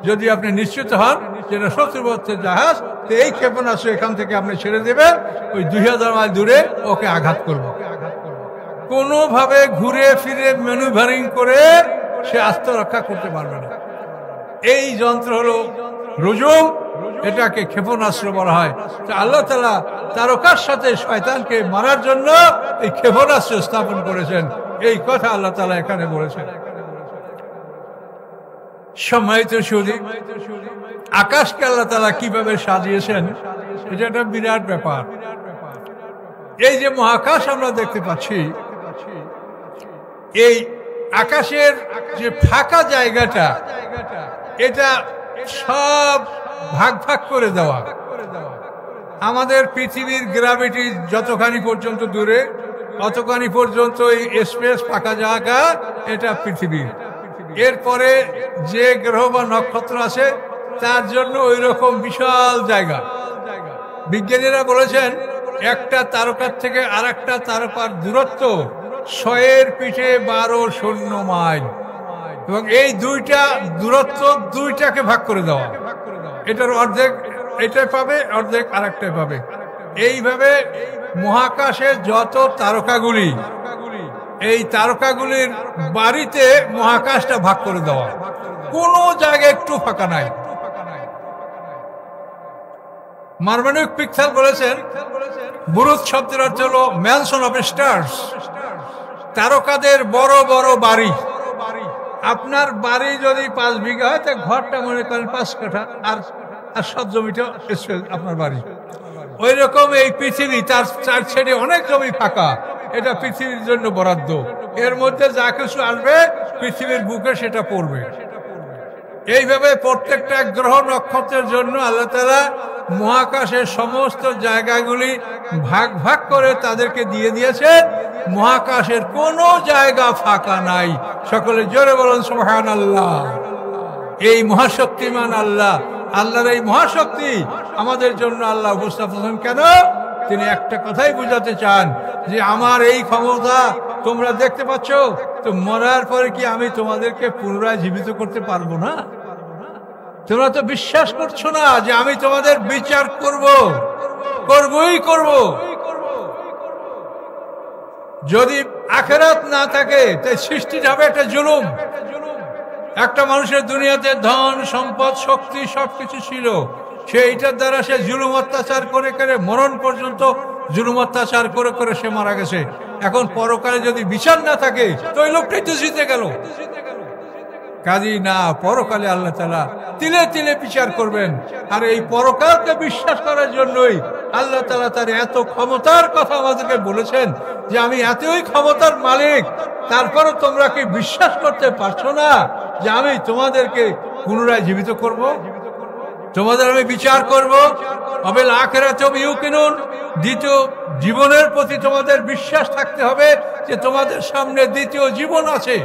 যদি আপনি নিশ্চিত হন যেটা শত্রুপক্ষের জাহাজ, তো এই ক্ষেপণাস্ত্র এখান থেকে আপনি ছেড়ে দেবেন, ওই 2000 মাইল দূরে ওকে আঘাত করবে। কোনোভাবে ঘুরে ফিরে ম্যানুভারিং করে সে আত্মরক্ষা করতে পারবে না। এই যন্ত্র হলো রুজুম, এটাকে ক্ষেপণাস্ত্র বলা হয়। তো আল্লাহ তাআলা তারকার সাথে শয়তানকে মারার জন্য এই ক্ষেপণাস্ত্র স্থাপন করেছেন, এই কথা আল্লাহ তাআলা এখানে বলেছেন। সম্মানিত সুধী, আকাশকে আল্লাহ তাআলা কিভাবে সাজিয়েছেন এটা একটা বিরাট ব্যাপার। এই যে মহাকাশ আমরা দেখতে পাচ্ছি, এই আকাশের যে ফাঁকা জায়গাটা, এটা সব ভাগ ভাগ করে দেওয়া। আমাদের পৃথিবীর গ্র্যাভিটি যতখানি পর্যন্ত দূরে, অতখানি পর্যন্ত এই স্পেস ফাঁকা জায়গা, এটা পৃথিবী। এরপরে যে গ্রহ বা নক্ষত্র আছে তার জন্য ওই রকম বিশাল জায়গা। বিজ্ঞানীরা বলেছেন একটা তারকার থেকে আর একটা তারকার দূরত্ব 6 পিঠে 12 শূন্য মাইল, এবং এই দুইটা দূরত্ব দুইটাকে ভাগ করে দেওয়া। এটার অর্ধেক এটাই পাবে, অর্ধেক আর একটাই পাবে। এইভাবে মহাকাশে যত তারকাগুলি, এই তারকাগুলির বাড়িতে মহাকাশটা ভাগ করে দেওয়া, কোনো জায়গায় একটু ফাঁকা নাই। মার্মানিক পিকচার বলেছেন বুরুজ শব্দের অর্থ হলো ম্যানশন অফ স্টার্স, তারকাদের বড় বড় বাড়ি। আপনার বাড়ি যদি 5 বিঘা হয়, তা ঘরটা মনে করেন 5 কাঠা, আর সব জমিটা আপনার বাড়ি। ওই রকম এই পৃথিবী, তার 4 সাইডে অনেক জমি ফাঁকা, এটা পৃথিবীর জন্য বরাদ্দ। এর মধ্যে যা কিছু আসবে পৃথিবীর বুকে সেটা পড়বে। এইভাবে প্রত্যেকটা গ্রহ নক্ষত্রের জন্য আল্লাহ তাআলা মহাকাশের সমস্ত জায়গাগুলি ভাগ ভাগ করে তাদেরকে দিয়ে দিয়েছেন। মহাকাশের কোনো জায়গা ফাঁকা নাই। সকলে জোরে বলুন সুবহানাল্লাহ। এই মহাশক্তিমান আল্লাহ, আল্লাহর এই মহাশক্তি আমাদের জন্য আল্লাহ উপস্থাপন কেন? তিনি একটা কথাই বুঝাতে চান যে আমার এই ক্ষমতা তোমরা দেখতে পাচ্ছ, তো মরার পরে কি আমি তোমাদেরকে পুনরায় জীবিত করতে পারবো না? তোমরা তো বিশ্বাস করছো না যে আমি তোমাদের বিচার করবই করব। যদি আখিরাত না থাকে তাই সৃষ্টিটা হবে একটা জুলুম। একটা মানুষের দুনিয়াতে ধন সম্পদ শক্তি সবকিছু ছিল, সেইটার দ্বারা সে জুলুম অত্যাচার করে করে মরণ পর্যন্ত জুলুম অত্যাচার করে করে সে মারা গেছে। এখন পরকালে যদি বিচার না থাকে তো ওই লোকটাই তো জিতে গেল। কাজী না, পরকালে আল্লাহ তাআলা তিলে তিলে বিচার করবেন। আর এই পরকালকে বিশ্বাস করার জন্যই আল্লাহ তাআলা তার এত ক্ষমতার কথা আমাদেরকে বলেছেন যে আমি এতই ক্ষমতার মালিক, তারপরও তোমরা কি বিশ্বাস করতে পারছো না যে আমি তোমাদেরকে পুনরায় জীবিত করব, তোমাদের আমি বিচার করব। অবিল আখিরাতুম ইউকিনুন, দ্বিতীয় জীবনের প্রতি তোমাদের বিশ্বাস থাকতে হবে যে তোমাদের সামনে দ্বিতীয় জীবন আছে।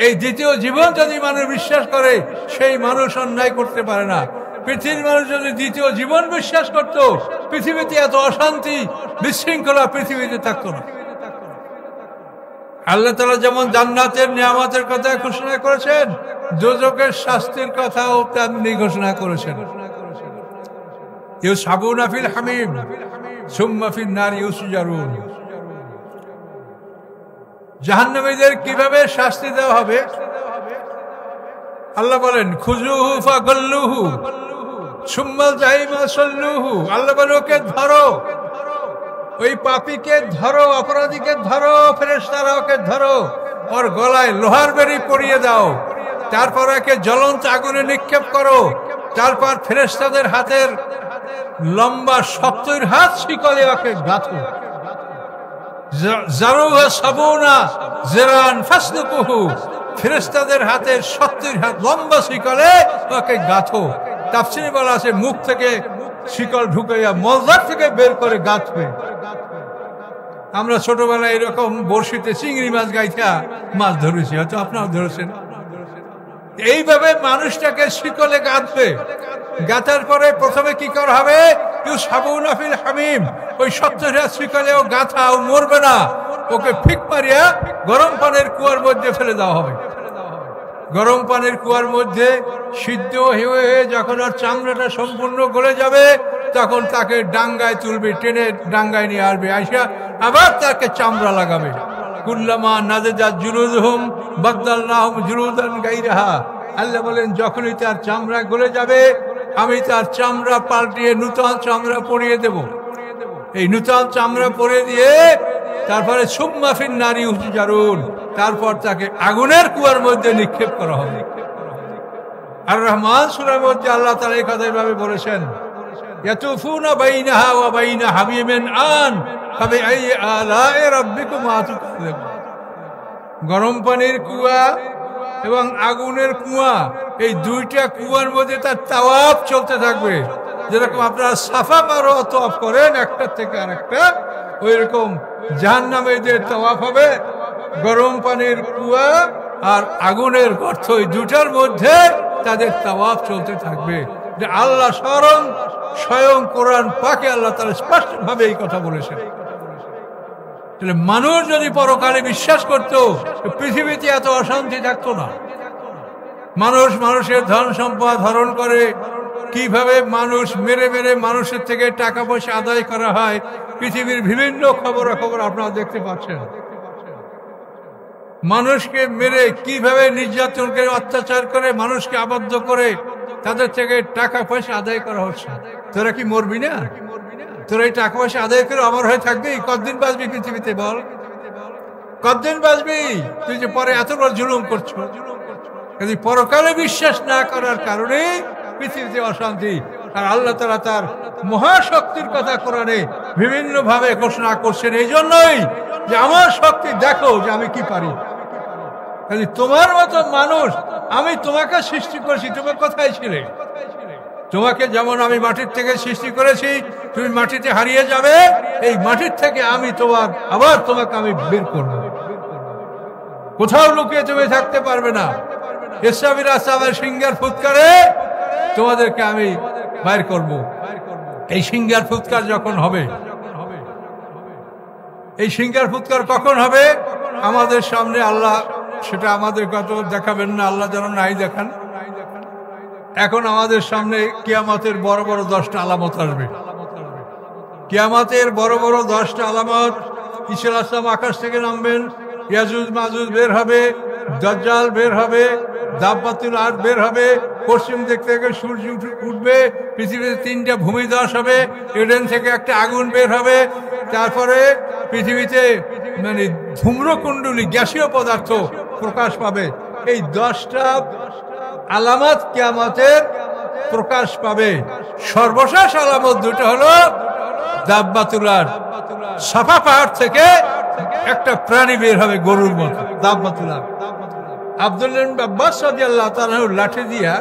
এই দ্বিতীয় জীবন যদি মানুষ বিশ্বাস করে, সেই মানুষ অন্যায় করতে পারে না। পৃথিবীর মানুষ যদি দ্বিতীয় জীবন বিশ্বাস করত, পৃথিবীতে এত অশান্তি বিশৃঙ্খলা পৃথিবীতে থাকতো না। আল্লাহ তাআলা যেমন জান্নাতের নিয়ামতের কথা ঘোষণা করেছেন, দোজখের শাস্তির কথাও তেমনি ঘোষণা করেছেন। ইউসাবুনা ফিল হামিম সুম্মা ফিন নারি ইউসজারুন। জাহান্নামীদের কিভাবে শাস্তি দেওয়া হবে আল্লাহ বলেন, খুজুহু ফাগাল্লুহু সুম্মাল জাহিমা সাল্লুহু। আল্লাহ বলেন ওকে ধরো, ওই পাপীকে ধরো, অপরাধীকে ধরো, ফেরেশতারা ওকে ধরো, ওর গলায় লোহার বেড়ি পরিয়ে দাও, তারপর একে জ্বলন্ত আগুনে নিক্ষেপ করো, তারপর ফেরেশতাদের হাতের লম্বা 70 হাত শিকলে ওকে গাঁথো। জারুহা সাবুনা জিরান ফাসলুকুহু। ফেরেশতাদের হাতের 70 হাত লম্বা শিকলে ওকে গাঁথো। তাফসীরে বলা আছে মুখ থেকে শিকল ঢুকাইয়া মলদার থেকে বের করে গাঁথবে। আমরা ছোটবেলায় এরকম বড়শিতে চিংড়ি মাছ গাইথা মাছ ধরেছি, হয়তো আপনারাও ধরেছেন। এইভাবে মানুষটাকে শিকলে গাঁথবে। গাঁথার পরে প্রথমে কি করা হবে? ইউসাবুনা ফিল হামিম। ওই 70 হাত শিকলেও গাঁথা, ও মরবে না, ওকে ফিক মারিয়া গরম পানির কুয়ার মধ্যে ফেলে দেওয়া হবে। গরম পানির কুয়ার মধ্যে সিদ্ধ হয়ে যখন ওর চামড়াটা সম্পূর্ণ গলে যাবে, তখন তাকে ডাঙ্গায় তুলবে, টেনে ডাঙ্গায় নিয়ে আসবে, আইসা আবার তাকে চামড়া লাগাবে। কুল্লামা নাযাজাত জুলুদুহুম বাদদালনাহুম জুলুদান গায়রাহা। আল্লাহ বলেন যখনই তার চামড়া গলে যাবে, আমি তার চামড়া পাল্টিয়ে নূতন চামড়া পরিয়ে দেব। এই নূতন চামড়া পরিয়ে দিয়ে তারপরে সুম্মা ফিন নারি ইউসজারুন, তারপর তাকে আগুনের কুয়ার মধ্যে নিক্ষেপ করা হবে। আর রহমান সূরার মধ্যে আল্লাহ তাআলা এই কথা এভাবে বলেছেন, ইয়াতুফুনা বাইনাহা ওয়া বাইনা হামিমিন আন ফাবিআই আলাই রাব্বিকুমা তুকাযিবুন। গরম পানির কুয়া এবং আগুনের কুয়া, এই দুইটা কুয়ার মধ্যে তার তাওয়াফ চলতে থাকবে। যেরকম আপনারা সাফা মারোয়া তাওয়াফ করেন একটা থেকে আরেকটা, ওই রকম জাহান্নামের যে তাওয়াফ হবে, গরম পানির কুয়া আর আগুনের গর্ত, এই দুটার মধ্যে তাদের তাওয়াফ চলতে থাকবে। যে আল্লাহ স্বয়ং কোরআন পাকে আল্লাহ তাআলা স্পষ্টভাবে এই কথা বলেছেন। তাহলে মানুষ যদি পরকালে বিশ্বাস করত, পৃথিবীতে এত অশান্তি থাকতো না। মানুষ মানুষের ধন সম্পদ হরণ করে, কিভাবে মানুষ মেরে মেরে মানুষের থেকে টাকা পয়সা আদায় করা হয়, পৃথিবীর বিভিন্ন খবরাখবর আপনারা দেখতে পাচ্ছেন। মানুষকে মেরে কিভাবে নির্যাতন করে, অত্যাচার করে, মানুষকে আবদ্ধ করে তাদের থেকে টাকা পয়সা আদায় করা হচ্ছে। তোরা কি মরবি না? তোরা এই টাকা পয়সা আদায় করে অমর হয়ে থাকবি? কতদিন বাঁচবি পৃথিবীতে বল? কতদিন বাঁচবি তুই যে পরে এত বড় জুলুম করছো? যদি পরকালে বিশ্বাস না করার কারণে পৃথিবীতে অশান্তি। আর আল্লাহ তাআলা তার মহাশক্তির কথা কোরআনে বিভিন্ন ভাবে ঘোষণা করছেন, এই জন্যই যে আমার শক্তি দেখো যে আমি কি পারি। তোমার মতো মানুষ, আমি তোমাকে সৃষ্টি করেছি, তুমি কোথায় ছিলে? তোমাকে যেমন আমি মাটির থেকে সৃষ্টি করেছি, তুমি মাটিতে হারিয়ে যাবে, এই মাটির থেকে আমি আবার তোমাকে আমি বের করব। কোথাও লুকিয়ে তুমি থাকতে পারবে না। ইসরাফিল আসলামের সিংহার ফুৎকারে তোমাদেরকে আমি বাইর করব। এই সিংহার ফুৎকার যখন হবে, এই সিংহার ফুৎকার কখন হবে? আমাদের সামনে আল্লাহ সেটা আমাদের কত দেখাবেন না, আল্লাহ যেন নাই দেখান। এখন আমাদের সামনে কিয়ামতের বড় বড় 10টা আলামত আসবে। কিয়ামতের বড় বড় 10টা আলামত। ঈসা আলাইহিস সালাম আকাশ থেকে নামবেন, ইয়াজুজ মাজুজ বের হবে, দাজ্জাল বের হবে, দাব্বাতুল আরদ বের হবে, পশ্চিম দিক থেকে সূর্য উঠবে, পৃথিবীতে 3টা ভূমিধস হবে, এডেন থেকে একটা আগুন বের হবে, তারপরে পৃথিবীতে মানে ধূম্রকুণ্ডলী গ্যাসীয় পদার্থ প্রকাশ পাবে। এই 10টা আলামত কিয়ামতের প্রকাশ পাবে। সর্বশেষ আলামত দুটো হলো দাব্বাতুল আরদ, সাফা পাহাড় থেকে একটা প্রাণী বের হবে গরুর মতো, দাব্বাতুল আরদ। আব্দুল্লাহ ইবনে আব্বাস রাদিয়াল্লাহু তাআলা লাঠি দিয়া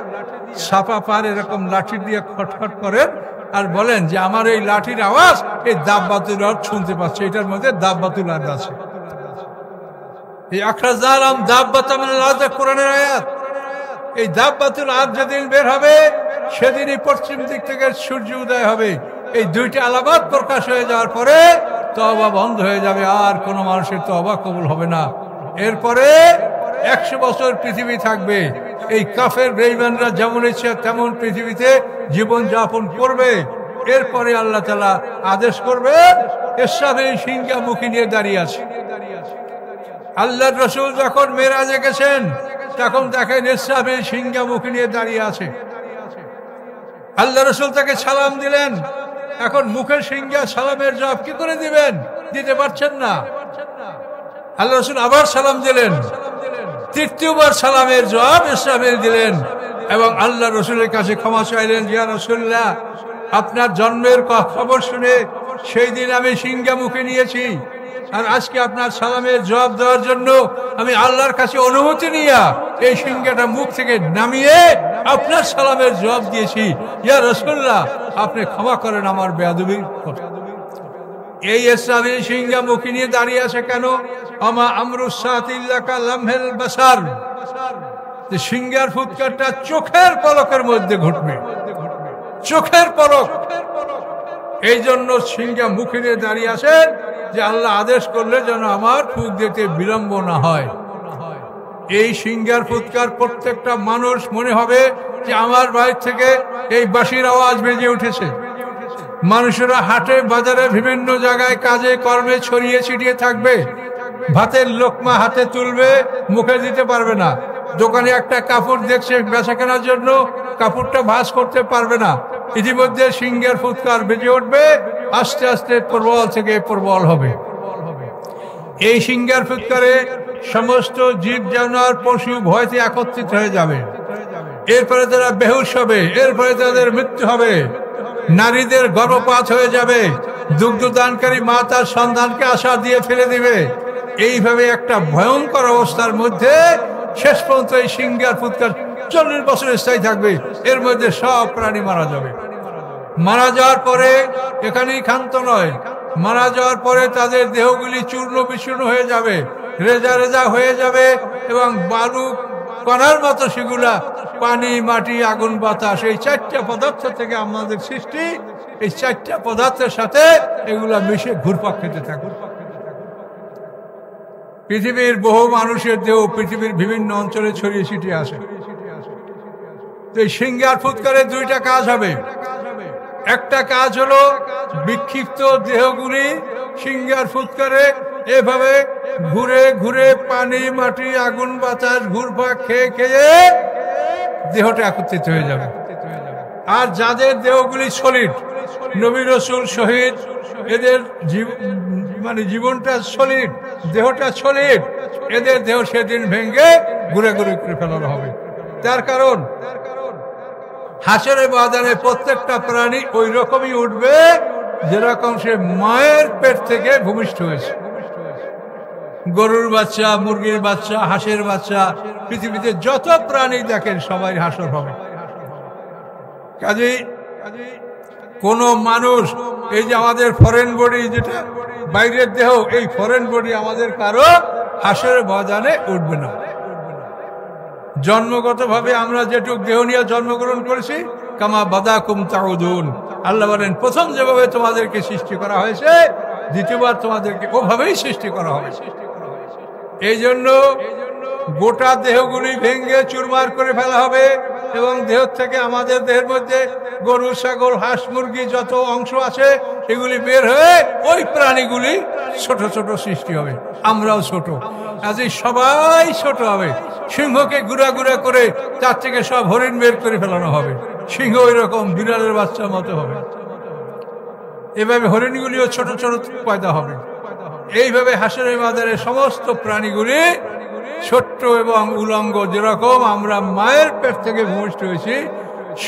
সাফা পাহাড় এরকম লাঠি দিয়ে খটখট করেন আর বলেন যে আমার এই লাঠির আওয়াজ এই দাব্বাতুল আরদ শুনতে পাচ্ছে, এটার মধ্যে দাব্বাতুল আরদ আছে। এই আখরাজালাম দাব্বাতাম মিনাল আরদ কোরআনের আয়াত। এই দাব্বাতুল আরদ যেদিন বের হবে সেদিনই পশ্চিম দিক থেকে সূর্য উদয় হবে। এই 2টা আলামত প্রকাশ হয়ে যাওয়ার পরে তওবা বন্ধ হয়ে যাবে, আর কোনো মানুষের তওবা কবুল হবে না। এরপরে 100 বছর পৃথিবী থাকবে। এই কাফের বেঈমানরা যেমন ইচ্ছে তেমন পৃথিবীতে জীবন যাপন করবে। এরপরে আল্লাহ তাআলা আদেশ করবে, ইসরাফিল সিংহা মুখী নিয়ে দাঁড়িয়ে আছে। আল্লাহর রাসূল যখন মেরাজে গেছেন তখন দেখেন ইসরাফিল সিংহা মুখী নিয়ে দাঁড়িয়ে আছে। আল্লাহ রাসূল তাকে সালাম দিলেন। এখন মুখের সিংহা সালামের জবাব কি করে দিবেন? দিতে পারছেন না। আল্লাহ রাসূল আবার সালাম দিলেন, 3য়বার সালামের জবাব ইসরাফিল দিলেন এবং আল্লাহ রাসূলের কাছে ক্ষমা চাইলেন, ইয়া রাসূলুল্লাহ, আপনার জন্মের খবর শুনে সেই দিন আমি সিংহা মুখে নিয়েছি, আর আজকে আপনার সালামের জবাব দেওয়ার জন্য আমি আল্লাহর কাছে অনুমতি নিয়ে এই সিংহাটা মুখ থেকে নামিয়ে আপনার সালামের জবাব দিয়েছি। ইয়া রাসূলুল্লাহ, আপনি ক্ষমা করেন আমার বেয়াদবির কথা। এই ইসরাফিল সিংহা মুখী নিয়ে দাঁড়িয়ে আছে কেন? আমা আমরুস সাআতি ইল্লা কালামহিল বাসার। যে সিংহার ফুৎকারটা চোখের পলকের মধ্যে ঘটবে, চোখের পলক। এই জন্য সিংহা মুখী নিয়ে দাঁড়িয়ে আছেন যে আল্লাহ আদেশ করলে যেন আমার ফুঁক দিতে বিলম্ব না হয়। এই সিংহার ফুৎকার প্রত্যেকটা মানুষ মনে হবে যে আমার বাড়ি থেকে এই বাঁশির আওয়াজ বেজে উঠেছে। মানুষেরা হাটে বাজারে বিভিন্ন জায়গায় কাজে কর্মে ছড়িয়ে ছিটিয়ে থাকবে, ভাতের লোকমা হাতে তুলবে, মুখে দিতে পারবে না। দোকানে একটা কাপড় দেখছে বেচা কেনার জন্য, কাপড়টা ভাঁজ করতে পারবে না। ইতিমধ্যে সিংহের ফুৎকার বেজে উঠবে, আস্তে আস্তে প্রবল থেকে প্রবল হবে। এই সিংহের ফুৎকারে সমস্ত জীব জানোয়ার পশু ভয়তে একত্রিত হয়ে যাবে। এরপরে তারা বেহুশ হবে, এরপরে তাদের মৃত্যু হবে, নারীদের গর্ভপাত হয়ে যাবে, দুগ্ধদানকারী মা তার সন্তানকে আশা দিয়ে ফেলে দিবে। এইভাবে একটা ভয়ঙ্কর অবস্থার মধ্যে শেষ পর্যন্ত এই সিংহার ফুৎকার 40 বছর স্থায়ী থাকবে। এর মধ্যে সব প্রাণী মারা যাবে। মারা যাওয়ার পরে এখানেই ক্ষান্ত নয়, মারা যাওয়ার পরে তাদের দেহগুলি চূর্ণ বিচূর্ণ হয়ে যাবে, রেজা রেজা হয়ে যাবে, এবং বালু কণার মতো সেগুলা পানি, মাটি, আগুন, বাতাস, এই 4টা পদার্থ থেকে আমাদের সৃষ্টি। এই 4টা পদার্থের সাথে এগুলা মিশে ঘুরপাক খেতে থাকে। পৃথিবীর বহু মানুষের দেহ পৃথিবীর বিভিন্ন অঞ্চলে ছড়িয়ে ছিটিয়ে আসে। তো এই সিংহার ফুৎকারে 2টা কাজ হবে। একটা কাজ হলো বিক্ষিপ্ত দেহগুলি সিংহার ফুৎকারে এভাবে ঘুরে ঘুরে পানি, মাটি, আগুন, বাতাস ঘুরপাক খেয়ে খেয়ে দেহটা একত্রিত হয়ে যাবে। আর যাদের দেহগুলি সলিড, নবী রাসূল, শহীদ, এদের জীবনটা সলিড, দেহটা সলিড, এদের দেহ সেদিন ভেঙে ঘুরে ঘুরে করে ফেলানো হবে। তার কারণ হাসরের ময়দানে প্রত্যেকটা প্রাণী ওই রকমই উঠবে যেরকম সে মায়ের পেট থেকে ভূমিষ্ঠ হয়েছে। গরুর বাচ্চা, মুরগির বাচ্চা, হাঁসের বাচ্চা, পৃথিবীতে যত প্রাণী দেখেন সবাই হাসর হবে। কাজেই কোন মানুষ, এই যে আমাদের ফরেন বডি, যেটা বাইরের দেহ, এই ফরেন বডি আমাদের কারো হাসরের ময়দানে উঠবে না। জন্মগতভাবে আমরা যেটুক দেহ নিয়ে জন্মগ্রহণ করেছি, কামা বাদাকুম তাউদুন, আল্লাহ বলেন প্রথম যেভাবে তোমাদেরকে সৃষ্টি করা হয়েছে, দ্বিতীয়বার তোমাদেরকে ওভাবেই সৃষ্টি করা হবে। এই জন্য গোটা দেহগুলি ভেঙে চুরমার করে ফেলা হবে, এবং দেহ থেকে আমাদের দেহের মধ্যে গরু, ছাগল, হাঁস, মুরগি যত অংশ আছে এগুলি বের হয়ে ওই প্রাণীগুলি ছোট ছোট সৃষ্টি হবে। আমরাও ছোট, আজই সবাই ছোট হবে। সিংহকে গুড়া গুড়া করে তার থেকে সব হরিণ বের করে ফেলানো হবে। সিংহ ওই রকম বিড়ালের বাচ্চার মতো হবে। এভাবে হরিণগুলিও ছোট ছোট পয়দা হবে। এইভাবে হাসরের ময়দানে সমস্ত প্রাণীগুলি ছোট্ট এবং উলঙ্গ, যেরকম আমরা মায়ের পেট থেকে ভূমিষ্ঠ হয়েছি,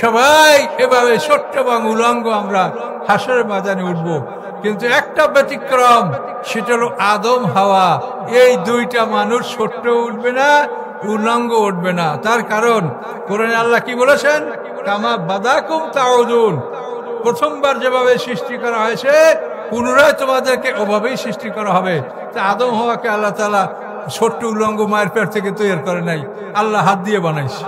সবাই এভাবে ছোট্ট এবং উলঙ্গ আমরা হাসরের ময়দানে উঠবো। কিন্তু একটা ব্যতিক্রম, সেটা হলো আদম, হাওয়া, এই 2টা মানুষ ছোট্ট উঠবে না, উলঙ্গ উঠবে না। তার কারণ কোরআনে আল্লাহ কি বলেছেন? কামা বাদাকুম তাউদুন, প্রথমবার যেভাবে সৃষ্টি করা হয়েছে পুনরায় তোমাদেরকে ওভাবেই সৃষ্টি করা হবে। তা আদম হাওয়াকে আল্লাহ তাআলা ছোট্ট উলঙ্গ মায়ের পেট থেকে তৈরি করে নাই, আল্লাহ হাত দিয়ে বানাইছে।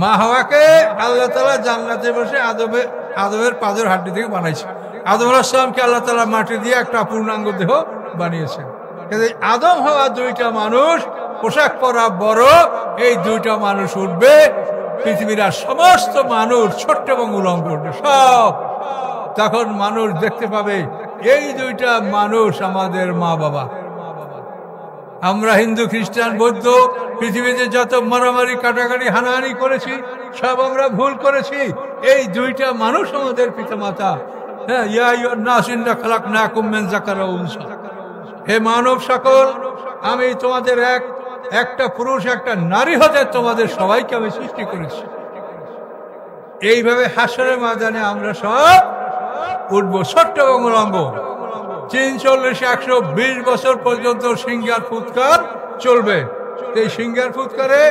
মা হাওয়াকে আল্লাহ তাআলা জান্নাতে বসে আদমের পাঁজর হাড্ডি থেকে বানাইছে। আদম আলাইহিস সালামকে আল্লাহ তাআলা মাটি দিয়ে একটা পূর্ণাঙ্গ দেহ বানিয়েছেন। আদম হাওয়া 2টা মানুষ, পোশাক পরা বড়, এই 2টা মানুষ উঠবে। পৃথিবীর আর সমস্ত মানুষ ছোট্ট এবং উলঙ্গ উঠবে সব। তখন মানুষ দেখতে পাবে এই 2টা মানুষ আমাদের মা বাবা। আমরা হিন্দু, খ্রিস্টান, বৌদ্ধ পৃথিবীতে যত মারামারি, কাটাকাটি, হানাহানি করেছি সব আমরা ভুল করেছি। এই 2টা মানুষ আমাদের পিতামাতা। হ্যাঁ, ইয়া আইয়ুহান নাস ইন্না খালাকনাকুম মিন যাকারিন ওয়া উনসা, হে মানব সকল, আমি তোমাদের একটা পুরুষ একটা নারী হতে তোমাদের সবাইকে আমি সৃষ্টি করেছি। এইভাবে হাসরের ময়দানে আমরা সব উঠবো ছোট্ট এবং উলঙ্গ। 340-120 বছর পর্যন্ত সিংহার ফুৎকার চলবে। এই সিংহার ফুৎকারে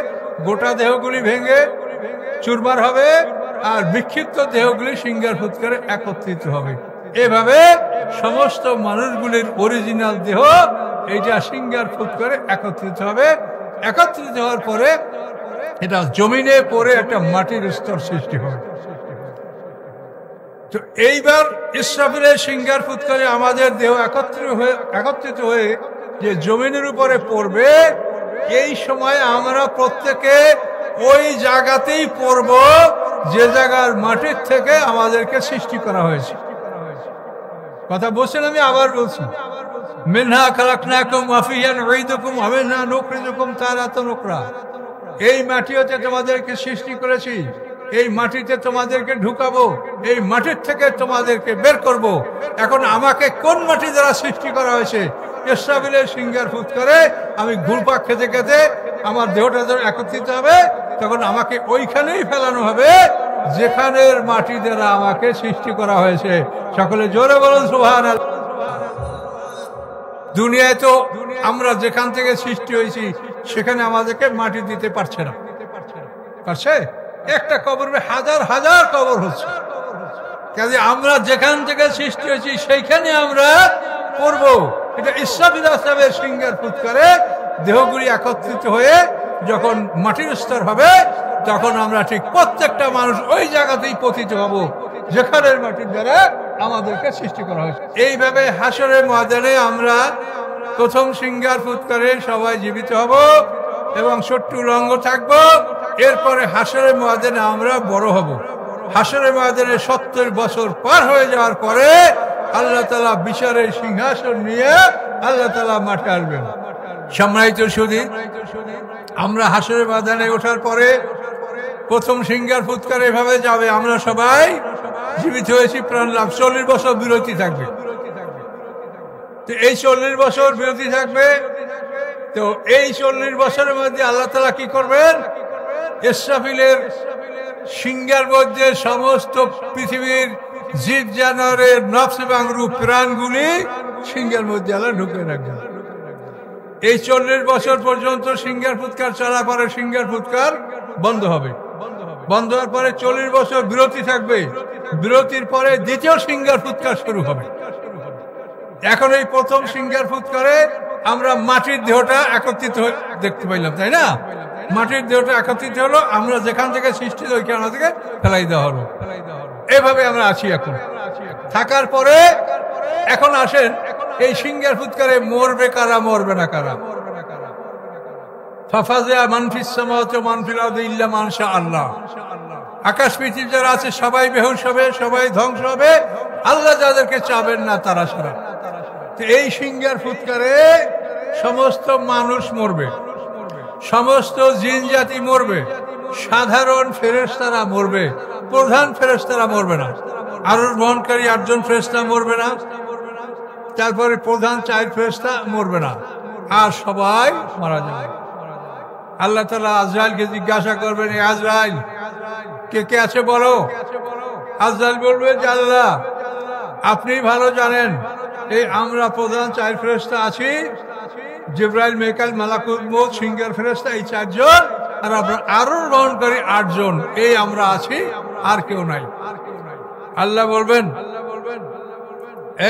গোটা দেহগুলি ভেঙে চুরমার হবে, আর বিক্ষিপ্ত দেহগুলি সিংহার ফুৎকারে একত্রিত হবে। এভাবে সমস্ত মানুষগুলির অরিজিনাল দেহ এইটা সিংহার ফুৎকারে একত্রিত হবে। একত্রিত হওয়ার পরে এটা জমিনে পড়ে একটা মাটির স্তর সৃষ্টি হবে। তো এইবার ইসরাফিলের সিংহার ফুৎকারে আমাদের দেহ একত্রিত হয়ে যে জমিনের উপরে পড়বে, এই সময় আমরা প্রত্যেকে ওই জায়গাতেই পড়ব যে জায়গার মাটির থেকে আমাদেরকে সৃষ্টি করা হয়েছে। কথা বলছেন, আমি আবার বলছি, মিনহা খালাকনাকুম ওয়া ফিহা নুঈদুকুম ওয়া মিনহা নুখরিজুকুম তারাতান উখরা। এই মাটি হতে তোমাদেরকে সৃষ্টি করেছি, এই মাটিতে তোমাদেরকে ঢুকাবো, এই মাটির থেকে তোমাদেরকে বের করব। এখন আমাকে কোন মাটি দ্বারা সৃষ্টি করা হয়েছে ইসরাফিলের সিংহার ফুৎকারে আমি ঘুরপাক খেতে খেতে আমার দেহটা যখন একত্রিত হবে, তখন আমাকে ওইখানেই ফেলানো হবে যেখানের মাটি দ্বারা আমাকে সৃষ্টি করা হয়েছে। সকলে জোরে বলুন সুবহানাল্লাহ। দুনিয়ায় তো আমরা যেখান থেকে সৃষ্টি হয়েছি সেখানে আমাদেরকে মাটি দিতে পারছে না, পারছে? একটা কবর হাজার হাজার কবর হচ্ছে। কাজে আমরা যেখান থেকে সৃষ্টি হয়েছি সেইখানে আমরা করব। এটা ইসরাফিল আসলামের সিংহার ফুৎকারে দেহগুলি একত্রিত হয়ে যখন মাটির স্তর হবে, তখন আমরা ঠিক প্রত্যেকটা মানুষ ওই জায়গাতেই পতিত হব যেখানের মাটির দ্বারা আমাদেরকে সৃষ্টি করা হয়েছে। এইভাবে হাসরের ময়দানে আমরা প্রথম সিংহার ফুৎকারে সবাই জীবিত হব এবং ছোট্ট রঙ্গ থাকবো। এরপরে হাসরের ময়দানে আমরা বড় হব। হাসরের ময়দানে 70 বছর পার হয়ে যাওয়ার পরে আল্লাহ তাআলা বিচারের সিংহাসন নিয়ে আল্লাহ তাআলা মাঠে আসবেন। সম্মানিত সুধী, আমরা হাসরের ময়দানে ওঠার পরে প্রথম সিংহার ফুৎকার এভাবে যাবে, আমরা সবাই জীবিত হয়েছি, প্রাণ লাভ। 40 বছর বিরতি থাকবে। তো এই 40 বছর বিরতি থাকবে। তো এই 40 বছরের মধ্যে আল্লাহ তাআলা কি করবেন? ইসরাফিলের সিংহার মধ্যে সমস্ত পৃথিবীর জীব জানোয়ারের নফস এবং রূহ প্রাণগুলি সিংহার মধ্যে আল্লাহ ঢুকে রাখবেন। এই 40 বছর পর্যন্ত সিংহার ফুৎকার চলার পরে সিংহার ফুৎকার বন্ধ হবে। বন্ধ হওয়ার পরে 40 বছর বিরতি থাকবে। বিরতির পরে দ্বিতীয় সিংহার ফুৎকার শুরু হবে। এখন এই প্রথম সিংহার ফুৎকারে আমরা মাটির দেহটা একত্রিত দেখতে পাইলাম, তাই না? মাটির দেহটা একত্রিত হলো, আমরা যেখান থেকে সৃষ্টি ওইখান থেকে ফেলাই দেওয়া হলো। এভাবে আমরা আছি। এখন থাকার পরে এখন আসেন এই সিংহার ফুৎকারে মরবে কারা, মরবে না কারা? ফাফাযা মান ফিস সামাওয়াতি ওয়া মান ফিল আরদি ইল্লা মান শা আল্লাহ। আকাশ পৃথিবী যারা আছে সবাই বেহুশ হবে, সবাই ধ্বংস হবে, আল্লাহ যাদেরকে চাবেন না তারা ছাড়া। তো এই সিংহার ফুৎকারে সমস্ত মানুষ মরবে, সমস্ত জিন জাতি মরবে, সাধারণ ফেরেশতারা মরবে, প্রধান ফেরেশতারা মরবে না, আরশ বহনকারী 8 জন ফেরেশতা মরবে না, তারপরে প্রধান 4 ফেরেশতা মরবে না, আর সবাই মারা যাবে। আল্লাহ তাআলা আজরাইলকে জিজ্ঞাসা করবেন, এ আজরাইল কে কে আছে বলো। আজরাইল বলবে যে আল্লাহ আপনি ভালো জানেন, এই আমরা প্রধান 4 ফেরেশতা আছি, জিবরাইল, মিকাইল, মালাকুল মউত, সিংহার ফেরেশতা, এই 4 জন, আর আমরা আরশ বহনকারী 8 জন, এই আমরা আছি, আর কেউ নাই। আল্লাহ বলবেন,